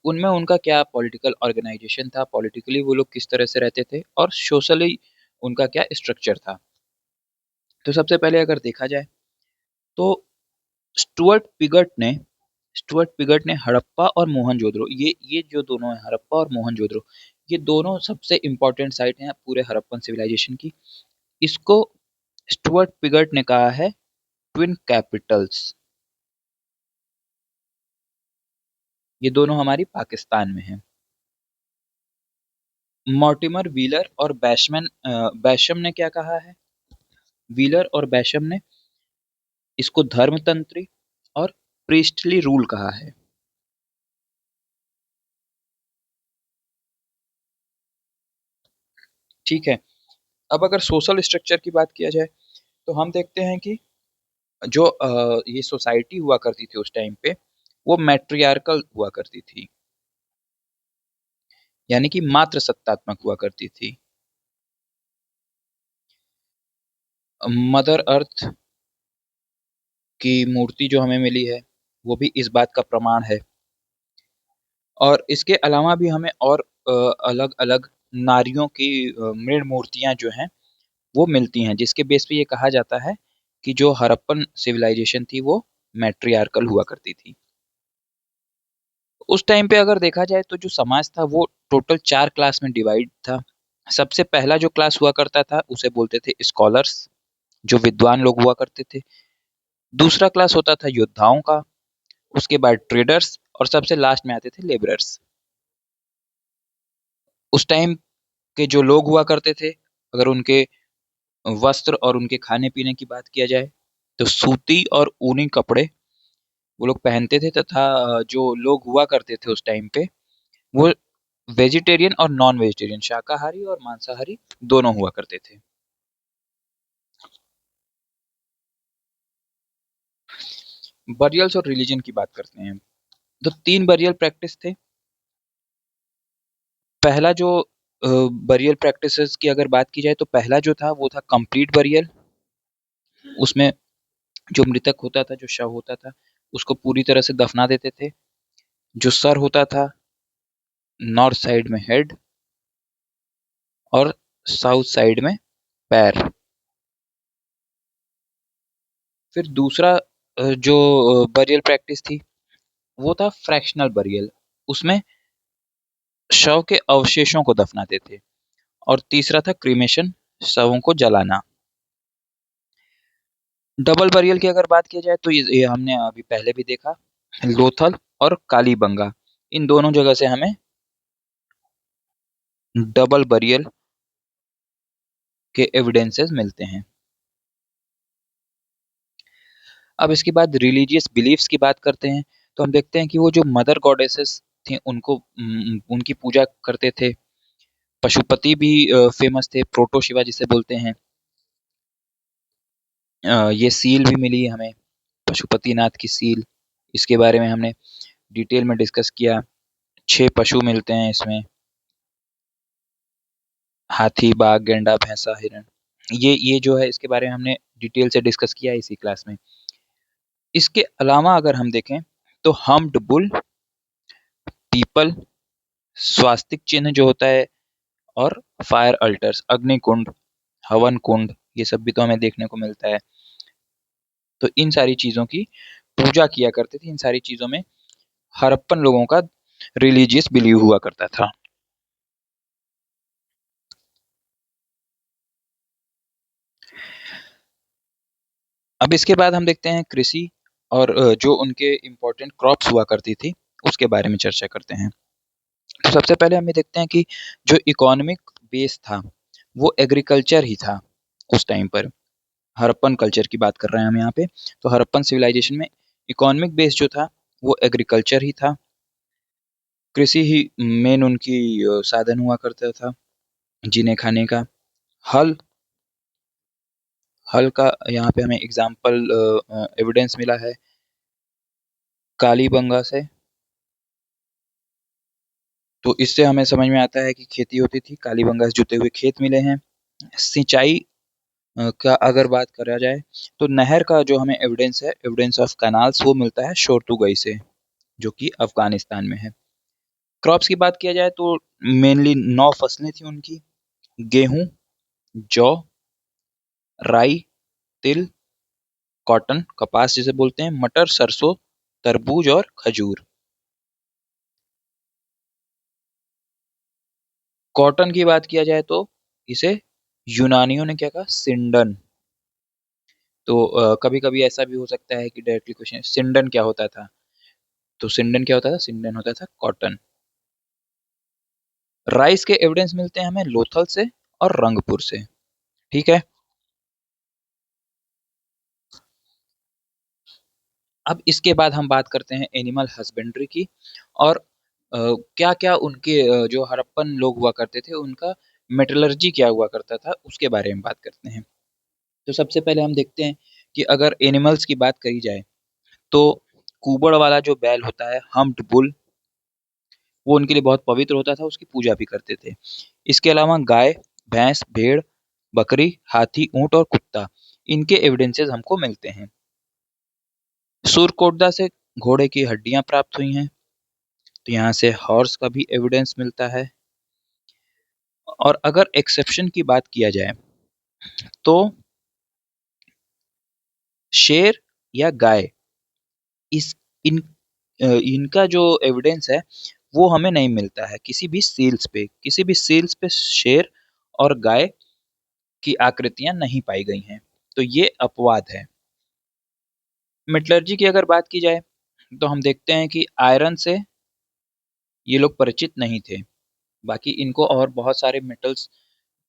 उनमें उनका क्या पॉलिटिकल ऑर्गेनाइजेशन था, पॉलिटिकली वो लोग किस तरह से रहते थे और सोशली उनका क्या स्ट्रक्चर था। तो सबसे पहले अगर देखा जाए तो स्टुअर्ट पिगट ने हड़प्पा और मोहनजोदड़ो, ये जो दोनों है, हड़प्पा और मोहनजोदड़ो, ये दोनों सबसे इम्पोर्टेंट साइट हैं पूरे हड़प्पन सिविलाइजेशन की। इसको स्टुअर्ट पिगट ने कहा है ट्विन कैपिटल्स। ये दोनों हमारी पाकिस्तान में है। मॉर्टिमर व्हीलर और बैशम ने क्या कहा है? व्हीलर और बैशम ने इसको धर्मतंत्री और प्रीस्टली रूल कहा है। ठीक है, अब अगर सोशल स्ट्रक्चर की बात किया जाए तो हम देखते हैं कि जो ये सोसाइटी हुआ करती थी उस टाइम पे, वो मैट्रियार्कल हुआ करती थी, यानी कि मात्र सत्तात्मक हुआ करती थी। मदर अर्थ की मूर्ति जो हमें मिली है वो भी इस बात का प्रमाण है। और इसके अलावा भी हमें और अलग अलग नारियों की मृण मूर्तियां जो हैं वो मिलती हैं, जिसके बेस पे ये कहा जाता है कि जो हड़प्पन सिविलाइजेशन थी वो मैट्रियार्कल हुआ करती थी। उस टाइम पे अगर देखा जाए तो जो समाज था वो टोटल 4 क्लास में डिवाइड था। सबसे पहला जो क्लास हुआ करता था उसे बोलते थे स्कॉलर्स, जो विद्वान लोग हुआ करते थे। दूसरा क्लास होता था योद्धाओं का, उसके बाद ट्रेडर्स और सबसे लास्ट में आते थे लेबरर्स। उस टाइम के जो लोग हुआ करते थे, अगर उनके वस्त्र और उनके खाने-पीने की बात किया जाए, तो सूती और ऊनी कपड़े वो लोग पहनते थे तथा जो लोग हुआ करते थे उस टाइम पे, वो वेजिटेरियन और नॉन वेजिटेरियन, शाकाहारी और मांसाहारी दोनों हुआ करते थे। बरियल्स और रिलीजन की बात करते हैं। तो 3 बरियल प्रैक्टिस थे। पहला जो बरियल प्रैक्टिसेस की अगर बात की जाए तो पहला जो था वो था कंप्लीट बरियल। उसमें जो मृतक होता था, जो शव होता था, उसको पूरी तरह से दफना देते थे। जो सर होता था, नॉर्थ साइड में हेड और साउथ साइड में पैर। फिर दूसरा जो बरियल प्रैक्टिस थी वो था फ्रैक्शनल बरियल। उसमें शव के अवशेषों को दफनाते थे। और तीसरा था क्रीमेशन, शवों को जलाना। डबल बरियल की अगर बात की जाए तो ये हमने अभी पहले भी देखा, लोथल और कालीबंगा, इन दोनों जगह से हमें डबल बरियल के एविडेंसेस मिलते हैं। अब इसके बाद रिलीजियस बिलीफ्स की बात करते हैं तो हम देखते हैं कि वो जो मदर गॉडेसेस थी उनको उनकी पूजा करते थे। पशुपति भी फेमस थे, प्रोटो शिवा जिसे बोलते हैं। ये सील भी मिली है हमें, पशुपतिनाथ की सील। इसके बारे में हमने डिटेल में डिस्कस किया। 6 पशु मिलते हैं इसमें, हाथी, बाघ, गैंडा, भैंसा, हिरण। ये जो है इसके बारे में हमने डिटेल से डिस्कस किया है इसी क्लास में। इसके अलावा अगर हम देखें तो हम्प्ड बुल, पीपल, स्वास्तिक चिन्ह जो होता है, और फायर अल्टर्स, अग्नि कुंड, हवन कुंड, ये सब भी तो हमें देखने को मिलता है। तो इन सारी चीजों की पूजा किया करते थे। इन सारी चीजों में हड़प्पन लोगों का रिलीजियस बिलीव हुआ करता था। अब इसके बाद हम देखते हैं कृषि और जो उनके इम्पोर्टेंट क्रॉप्स हुआ करती थी उसके बारे में चर्चा करते हैं। तो सबसे पहले हम ये देखते हैं कि जो इकोनॉमिक बेस था वो एग्रीकल्चर ही था उस टाइम पर। हड़प्पन कल्चर की बात कर रहे हैं हम यहाँ पे। तो हड़प्पन सिविलाइजेशन में इकोनॉमिक बेस जो था वो एग्रीकल्चर ही था, कृषि ही मेन उनकी साधन हुआ करता था जीने खाने का। हल हल का यहाँ पे हमें एग्जाम्पल एविडेंस मिला है कालीबंगा से। तो इससे हमें समझ में आता है कि खेती होती थी, कालीबंगा से जुते हुए खेत मिले हैं। सिंचाई का अगर बात करा जाए तो नहर का जो हमें एविडेंस है, एविडेंस ऑफ कैनाल्स, वो मिलता है शोरतुगई से, जो कि अफगानिस्तान में है। क्रॉप्स की बात किया जाए तो मेनली 9 फसलें थी उनकी: गेहूं, जौ, राई, तिल, कॉटन कपास जिसे बोलते हैं, मटर, सरसों, तरबूज और खजूर। कॉटन की बात किया जाए तो इसे यूनानियों ने क्या कहा, सिंडन। तो कभी कभी ऐसा भी हो सकता है कि डायरेक्टली क्वेश्चन, सिंडन क्या होता था? तो सिंडन क्या होता था? सिंडन होता था कॉटन। राइस के एविडेंस मिलते हैं हमें लोथल से और रंगपुर से। ठीक है, अब इसके बाद हम बात करते हैं एनिमल हस्बेंड्री की, और क्या क्या उनके जो हड़प्पन लोग हुआ करते थे उनका मेटलर्जी क्या हुआ करता था उसके बारे में बात करते हैं। तो सबसे पहले हम देखते हैं कि अगर एनिमल्स की बात करी जाए तो कुबड़ वाला जो बैल होता है, हम्प्ड बुल, वो उनके लिए बहुत पवित्र होता था, उसकी पूजा भी करते थे। इसके अलावा गाय, भैंस, भेड़, बकरी, हाथी, ऊंट और कुत्ता, इनके एविडेंसेस हमको मिलते हैं। सुरकोटदा से घोड़े की हड्डियां प्राप्त हुई हैं, तो यहाँ से हॉर्स का भी एविडेंस मिलता है। और अगर एक्सेप्शन की बात किया जाए तो शेर या गाय, इस इन इनका जो एविडेंस है वो हमें नहीं मिलता है किसी भी सील्स पे। किसी भी सील्स पे शेर और गाय की आकृतियां नहीं पाई गई हैं, तो ये अपवाद है। मेटलर्जी की अगर बात की जाए तो हम देखते हैं कि आयरन से ये लोग परिचित नहीं थे, बाकी इनको और बहुत सारे मेटल्स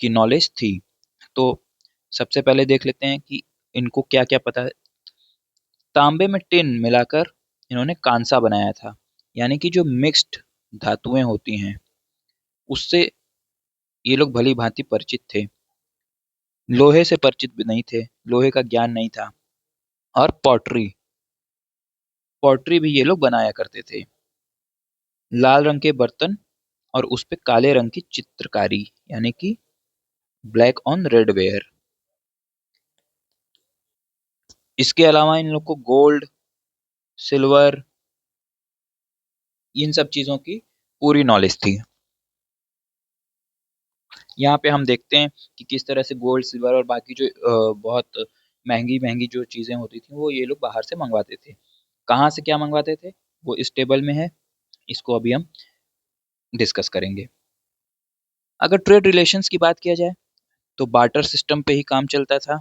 की नॉलेज थी। तो सबसे पहले देख लेते हैं कि इनको क्या क्या पता है। तांबे में टिन मिलाकर इन्होंने कांसा बनाया था, यानी कि जो मिक्स्ड धातुएं होती हैं उससे ये लोग भली भांति परिचित थे। लोहे से परिचित भी नहीं थे, लोहे का ज्ञान नहीं था। और पॉटरी, पॉटरी भी ये लोग बनाया करते थे। लाल रंग के बर्तन और उस पे काले रंग की चित्रकारी, यानी कि ब्लैक ऑन रेड वेयर। इसके अलावा इन लोग को गोल्ड, सिल्वर, इन सब चीजों की पूरी नॉलेज थी। यहाँ पे हम देखते हैं कि किस तरह से गोल्ड, सिल्वर और बाकी जो बहुत महंगी महंगी जो चीजें होती थी वो ये लोग बाहर से मंगवाते थे। कहाँ से क्या मंगवाते थे वो इस टेबल में है, इसको अभी हम डिस्कस करेंगे। अगर ट्रेड रिलेशंस की बात किया जाए तो बार्टर सिस्टम पे ही काम चलता था।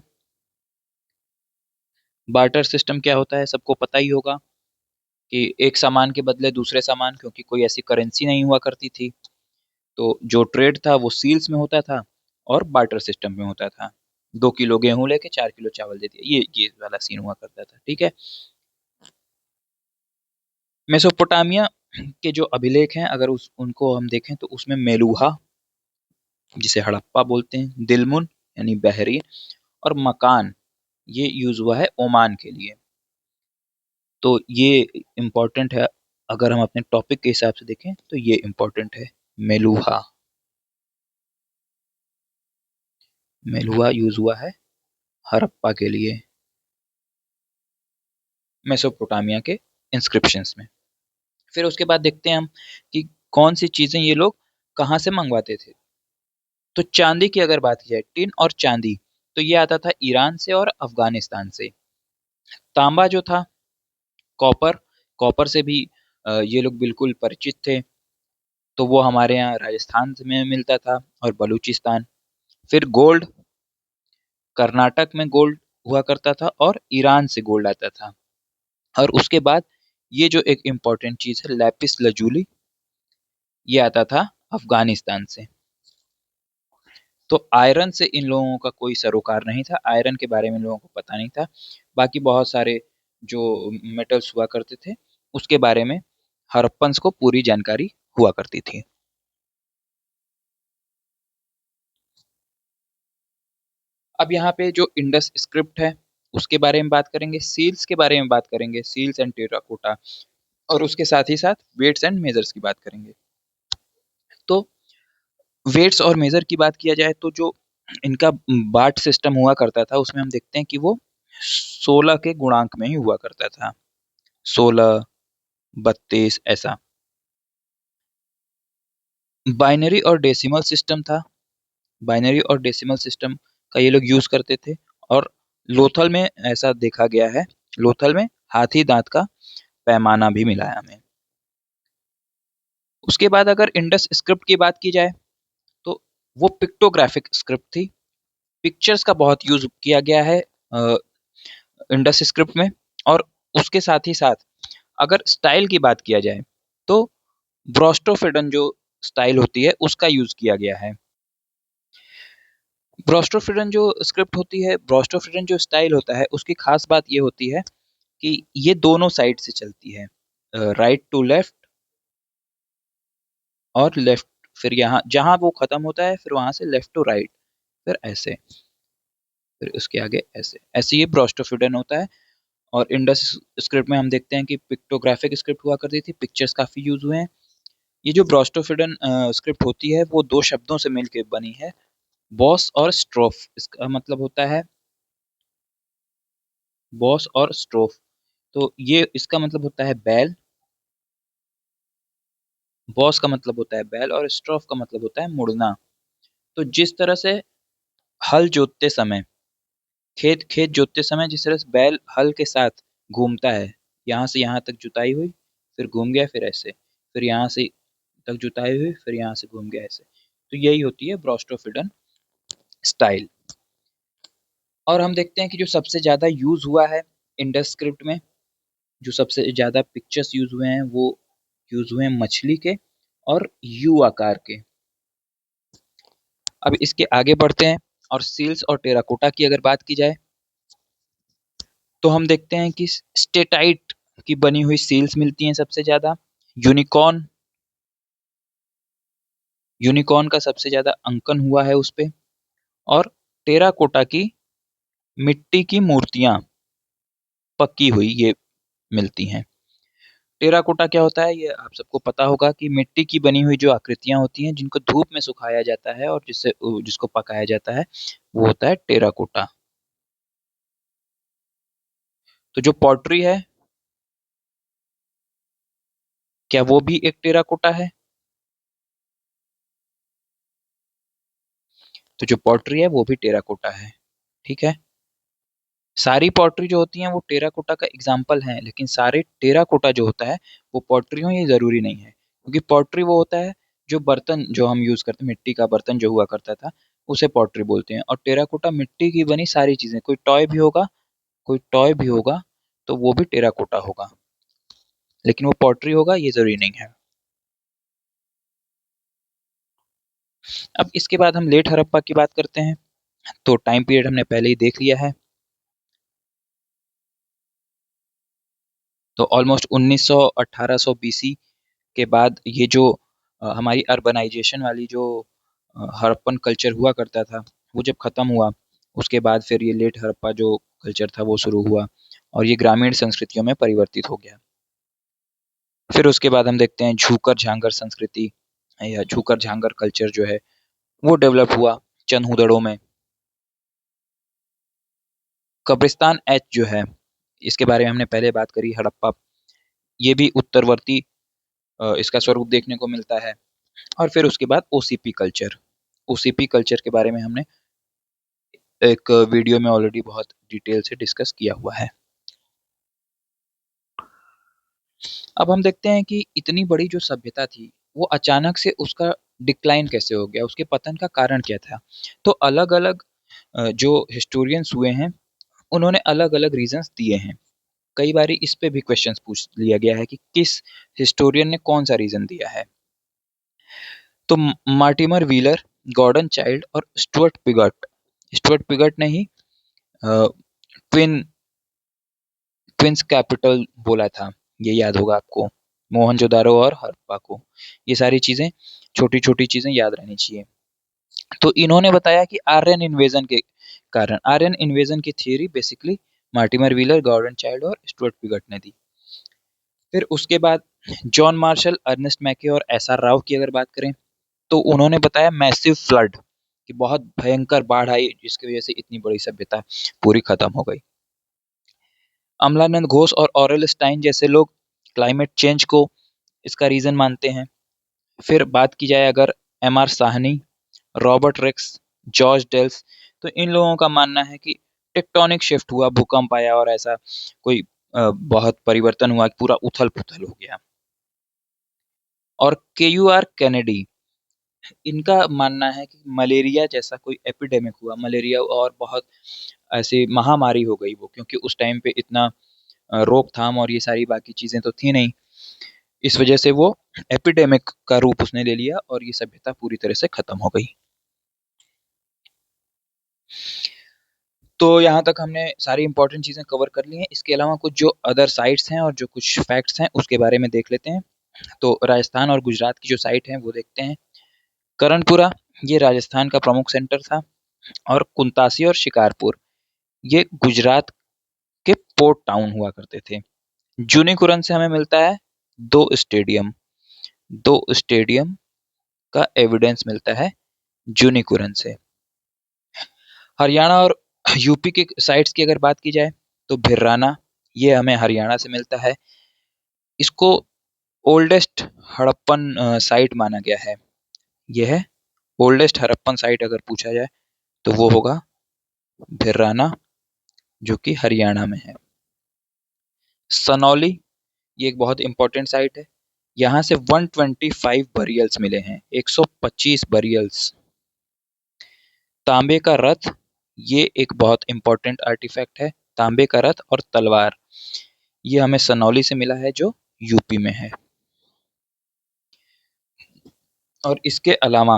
बार्टर सिस्टम क्या होता है सबको पता ही होगा, कि एक सामान के बदले दूसरे सामान, क्योंकि कोई ऐसी करेंसी नहीं हुआ करती थी। तो जो ट्रेड था वो सील्स में होता था और बार्टर सिस्टम में होता था। 2 किलो गेहूं लेके 4 किलो चावल दे दिया, ये वाला सीन हुआ करता था। ठीक है, मेसोपोटामिया के जो अभिलेख हैं अगर उनको हम देखें तो उसमें मेलुहा, जिसे हड़प्पा बोलते हैं, दिलमुन यानी बहरीन, और मकान, ये यूज हुआ है ओमान के लिए। तो ये इम्पोर्टेंट है, अगर हम अपने टॉपिक के हिसाब से देखें तो ये इम्पोर्टेंट है। मेलुहा, मेलुहा यूज हुआ है हड़प्पा के लिए मेसोपोटामिया के इंस्क्रिप्शंस में। फिर उसके बाद देखते हैं हम कि कौन सी चीजें ये लोग कहाँ से मंगवाते थे। तो चांदी की अगर बात की जाए, टिन और चांदी, तो ये आता था ईरान से और अफगानिस्तान से। तांबा जो था, कॉपर, कॉपर से भी ये लोग बिल्कुल परिचित थे, तो वो हमारे यहाँ राजस्थान में मिलता था और बलूचिस्तान। फिर गोल्ड, कर्नाटक में गोल्ड हुआ करता था और ईरान से गोल्ड आता था। और उसके बाद ये जो एक इम्पॉर्टेंट चीज है लैपिस लजूली, ये आता था अफगानिस्तान से। तो आयरन से इन लोगों का कोई सरोकार नहीं था, आयरन के बारे में इन लोगों को पता नहीं था। बाकी बहुत सारे जो मेटल्स हुआ करते थे उसके बारे में हड़प्पन्स को पूरी जानकारी हुआ करती थी। अब यहाँ पे जो इंडस स्क्रिप्ट है उसके बारे में बात करेंगे, सील्स के बारे में बात करेंगे, सील्स एंड टेराकोटा, और उसके साथ ही साथ वेट्स एंड मेजर्स की बात करेंगे। तो वेट्स और मेजर की बात किया जाए तो जो इनका बाट सिस्टम हुआ करता था उसमें हम देखते हैं कि वो 16 के गुणांक में ही हुआ करता था, 16, 32 ऐसा। बाइनरी और डेसिमल सिस्टम था, बाइनरी और डेसिमल सिस्टम का ये लोग यूज करते थे। और लोथल में ऐसा देखा गया है, लोथल में हाथी दांत का पैमाना भी मिला है हमें। उसके बाद अगर इंडस स्क्रिप्ट की बात की जाए तो वो पिक्टोग्राफिक स्क्रिप्ट थी, पिक्चर्स का बहुत यूज किया गया है इंडस स्क्रिप्ट में। और उसके साथ ही साथ अगर स्टाइल की बात किया जाए तो ब्रोस्टोफिडन जो स्टाइल होती है उसका यूज किया गया है। ब्रोस्टोफिडन जो स्क्रिप्ट होती है, ब्रोस्टोफिडन जो स्टाइल होता है उसकी खास बात ये होती है कि ये दोनों साइड से चलती है, राइट टू लेफ्ट और लेफ्ट, फिर यहाँ जहां वो खत्म होता है फिर वहां से लेफ्ट टू राइट, फिर ऐसे, फिर उसके आगे ऐसे ऐसे, ये ब्रोस्टोफिडन होता है। और इंडस स्क्रिप्ट में हम देखते हैं कि पिक्टोग्राफिक स्क्रिप्ट हुआ करती थी, पिक्चर्स काफी यूज हुए हैं। ये जो ब्रोस्टोफिडन स्क्रिप्ट होती है वो दो शब्दों से मिलकर बनी है, बॉस और स्ट्रोफ। इसका मतलब होता है बॉस और स्ट्रोफ, तो ये इसका मतलब होता है बैल, बॉस का मतलब होता है बैल और स्ट्रोफ का मतलब होता है मुड़ना। तो जिस तरह से हल जोतते समय, खेत खेत जोतते समय जिस तरह से बैल हल के साथ घूमता है, यहाँ से यहाँ तक जुताई हुई, फिर घूम गया, फिर ऐसे, फिर यहाँ से तक जुताई हुई, फिर यहाँ से घूम गया ऐसे, तो यही होती है ब्रोस्टोफिडन स्टाइल। और हम देखते हैं कि जो सबसे ज्यादा यूज हुआ है इंडस स्क्रिप्ट में, जो सबसे ज्यादा पिक्चर्स यूज हुए हैं वो यूज हुए हैं मछली के और यू आकार के। अब इसके आगे बढ़ते हैं और सील्स और टेराकोटा की अगर बात की जाए तो हम देखते हैं कि स्टेटाइट की बनी हुई सील्स मिलती हैं सबसे ज्यादा, यूनिकॉर्न, यूनिकॉर्न का सबसे ज्यादा अंकन हुआ है उस पे, और टेराकोटा की मिट्टी की मूर्तियां पक्की हुई ये मिलती हैं। टेराकोटा क्या होता है ये आप सबको पता होगा कि मिट्टी की बनी हुई जो आकृतियां होती हैं जिनको धूप में सुखाया जाता है और जिससे जिसको पकाया जाता है वो होता है टेराकोटा। तो जो पॉटरी है क्या वो भी एक टेराकोटा है? तो जो पॉटरी है वो भी टेराकोटा है, ठीक है। सारी पॉटरी जो होती हैं वो टेराकोटा का एग्जाम्पल हैं, लेकिन सारे टेराकोटा जो होता है वो पॉटरी हो ये जरूरी नहीं है, क्योंकि पॉटरी वो होता है जो बर्तन जो हम यूज करते हैं, मिट्टी का बर्तन जो हुआ करता था उसे पॉटरी बोलते हैं। और टेराकोटा मिट्टी की बनी सारी चीजें, कोई टॉय भी होगा, कोई टॉय भी होगा तो वो भी टेराकोटा होगा, लेकिन वो पॉटरी होगा ये जरूरी नहीं है। अब इसके बाद हम लेट हड़प्पा की बात करते हैं। तो टाइम पीरियड हमने पहले ही देख लिया है। तो ऑलमोस्ट 1900 1800 बीसी के बाद ये जो हमारी अर्बनाइजेशन वाली जो हड़प्पन कल्चर हुआ करता था वो जब खत्म हुआ उसके बाद फिर ये लेट हड़प्पा जो कल्चर था वो शुरू हुआ और ये ग्रामीण संस्कृतियों में परिवर्तित हो गया। फिर उसके बाद हम देखते हैं झूकर झांगर संस्कृति या झूकर झांगर कल्चर जो है वो डेवलप हुआ चंद हुदड़ों में। कब्रिस्तान एच जो है इसके बारे में हमने पहले बात करी, हड़प्पा, ये भी उत्तरवर्ती इसका स्वरूप देखने को मिलता है। और फिर उसके बाद ओसीपी कल्चर, ओसीपी कल्चर के बारे में हमने एक वीडियो में ऑलरेडी बहुत डिटेल से डिस्कस किया हुआ है। अब हम देखते हैं कि इतनी बड़ी जो सभ्यता थी वो अचानक से उसका डिक्लाइन कैसे हो गया, उसके पतन का कारण क्या था। तो अलग अलग जो हिस्टोरियंस हुए हैं उन्होंने अलग अलग रीजंस दिए हैं। कई बार इस पे भी क्वेश्चंस पूछ लिया गया है कि किस हिस्टोरियन ने कौन सा रीजन दिया है। तो मार्टिमर व्हीलर गॉर्डन चाइल्ड और स्टुअर्ट पिगॉट। स्टुअर्ट पिगॉट ने ही ट्विंस कैपिटल बोला था, ये याद होगा आपको, मोहनजोदारो और हड़प्पा को। ये सारी चीजें, छोटी छोटी चीजें याद रहनी चाहिए। तो इन्होंने बताया कि आर्यन इन्वेजन के कारण, आर्यन इन्वेजन की theory basically Mortimer Wheeler, Gordon Childe और स्टुअर्ट पिगॉट ने दी। फिर उसके बाद जॉन मार्शल, अर्नेस्ट मैके और एसआर राव की अगर बात करें तो उन्होंने बताया मैसिव फ्लड, कि बहुत भयंकर बाढ़ आई जिसकी वजह से इतनी बड़ी सभ्यता पूरी खत्म हो गई। अमलानंद घोष और ऑरेल स्टाइन जैसे लोग क्लाइमेट चेंज को इसका रीजन मानते हैं। फिर बात की जाए अगर M R. Sahni, Robert Raikes, George Dales, तो इन लोगों का मानना है कि टेक्टोनिक शिफ्ट हुआ, भूकंप आया और ऐसा कोई बहुत परिवर्तन हुआ, पूरा उथल पुथल हो गया। और के.यू.आर. कैनेडी, इनका मानना है कि मलेरिया जैसा कोई एपिडेमिक हुआ, मलेरिया और बहुत ऐसी महामारी हो गई वो, क्योंकि उस टाइम पे इतना रोकथाम और ये सारी बाकी चीजें तो थी नहीं, इस वजह से वो एपिडेमिक का रूप उसने ले लिया और ये सभ्यता पूरी तरह से खत्म हो गई। तो यहाँ तक हमने सारी इंपॉर्टेंट चीजें कवर कर ली हैं। इसके अलावा कुछ जो अदर साइट्स हैं और जो कुछ फैक्ट्स हैं उसके बारे में देख लेते हैं। तो राजस्थान और गुजरात की जो साइट है वो देखते हैं। करणपुरा, ये राजस्थान का प्रमुख सेंटर था, और कुंतासी और शिकारपुर ये गुजरात के पोर्ट टाउन हुआ करते थे। जूनीकुरन से हमें मिलता है दो स्टेडियम का एविडेंस मिलता है जूनीकुरन से। हरियाणा और यूपी के साइट्स की अगर बात की जाए तो भिराना, ये हमें हरियाणा से मिलता है। इसको ओल्डेस्ट हड़प्पन साइट माना गया है। यह है ओल्डेस्ट हड़प्पन साइट अगर पूछा जाए तो वो होगा भिराना, जो कि हरियाणा में है। सनौली, ये एक बहुत इंपॉर्टेंट साइट है। यहाँ से 125 बरियल्स मिले हैं, 125 बरियल्स। तांबे का रथ, ये एक बहुत इंपॉर्टेंट आर्टिफैक्ट है। तांबे का रथ और तलवार, ये हमें सनौली से मिला है जो यूपी में है। और इसके अलावा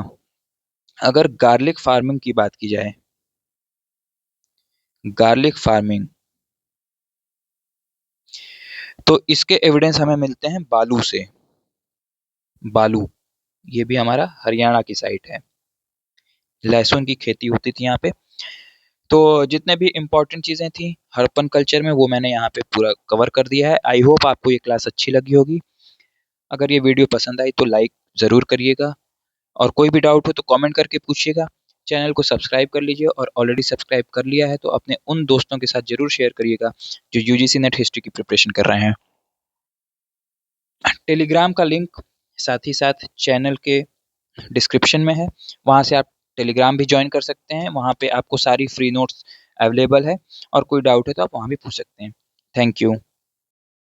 अगर गार्लिक फार्मिंग की बात की जाए, गार्लिक फार्मिंग, तो इसके एविडेंस हमें मिलते हैं बालू से। बालू, ये भी हमारा हरियाणा की साइट है। लहसुन की खेती होती थी यहाँ पे। तो जितने भी इम्पोर्टेंट चीजें थी हड़प्पन कल्चर में वो मैंने यहाँ पे पूरा कवर कर दिया है। आई होप आपको ये क्लास अच्छी लगी होगी। अगर ये वीडियो पसंद आई तो लाइक जरूर करिएगा, और कोई भी डाउट हो तो कमेंट करके पूछिएगा। चैनल को सब्सक्राइब कर लीजिए, और ऑलरेडी सब्सक्राइब कर लिया है तो अपने उन दोस्तों के साथ जरूर शेयर करिएगा जो यूजीसी नेट हिस्ट्री की प्रिपरेशन कर रहे हैं। टेलीग्राम का लिंक साथ ही साथ चैनल के डिस्क्रिप्शन में है, वहाँ से आप टेलीग्राम भी ज्वाइन कर सकते हैं। वहाँ पे आपको सारी फ्री नोट्स अवेलेबल है, और कोई डाउट है तो आप वहाँ भी पूछ सकते हैं। Thank you.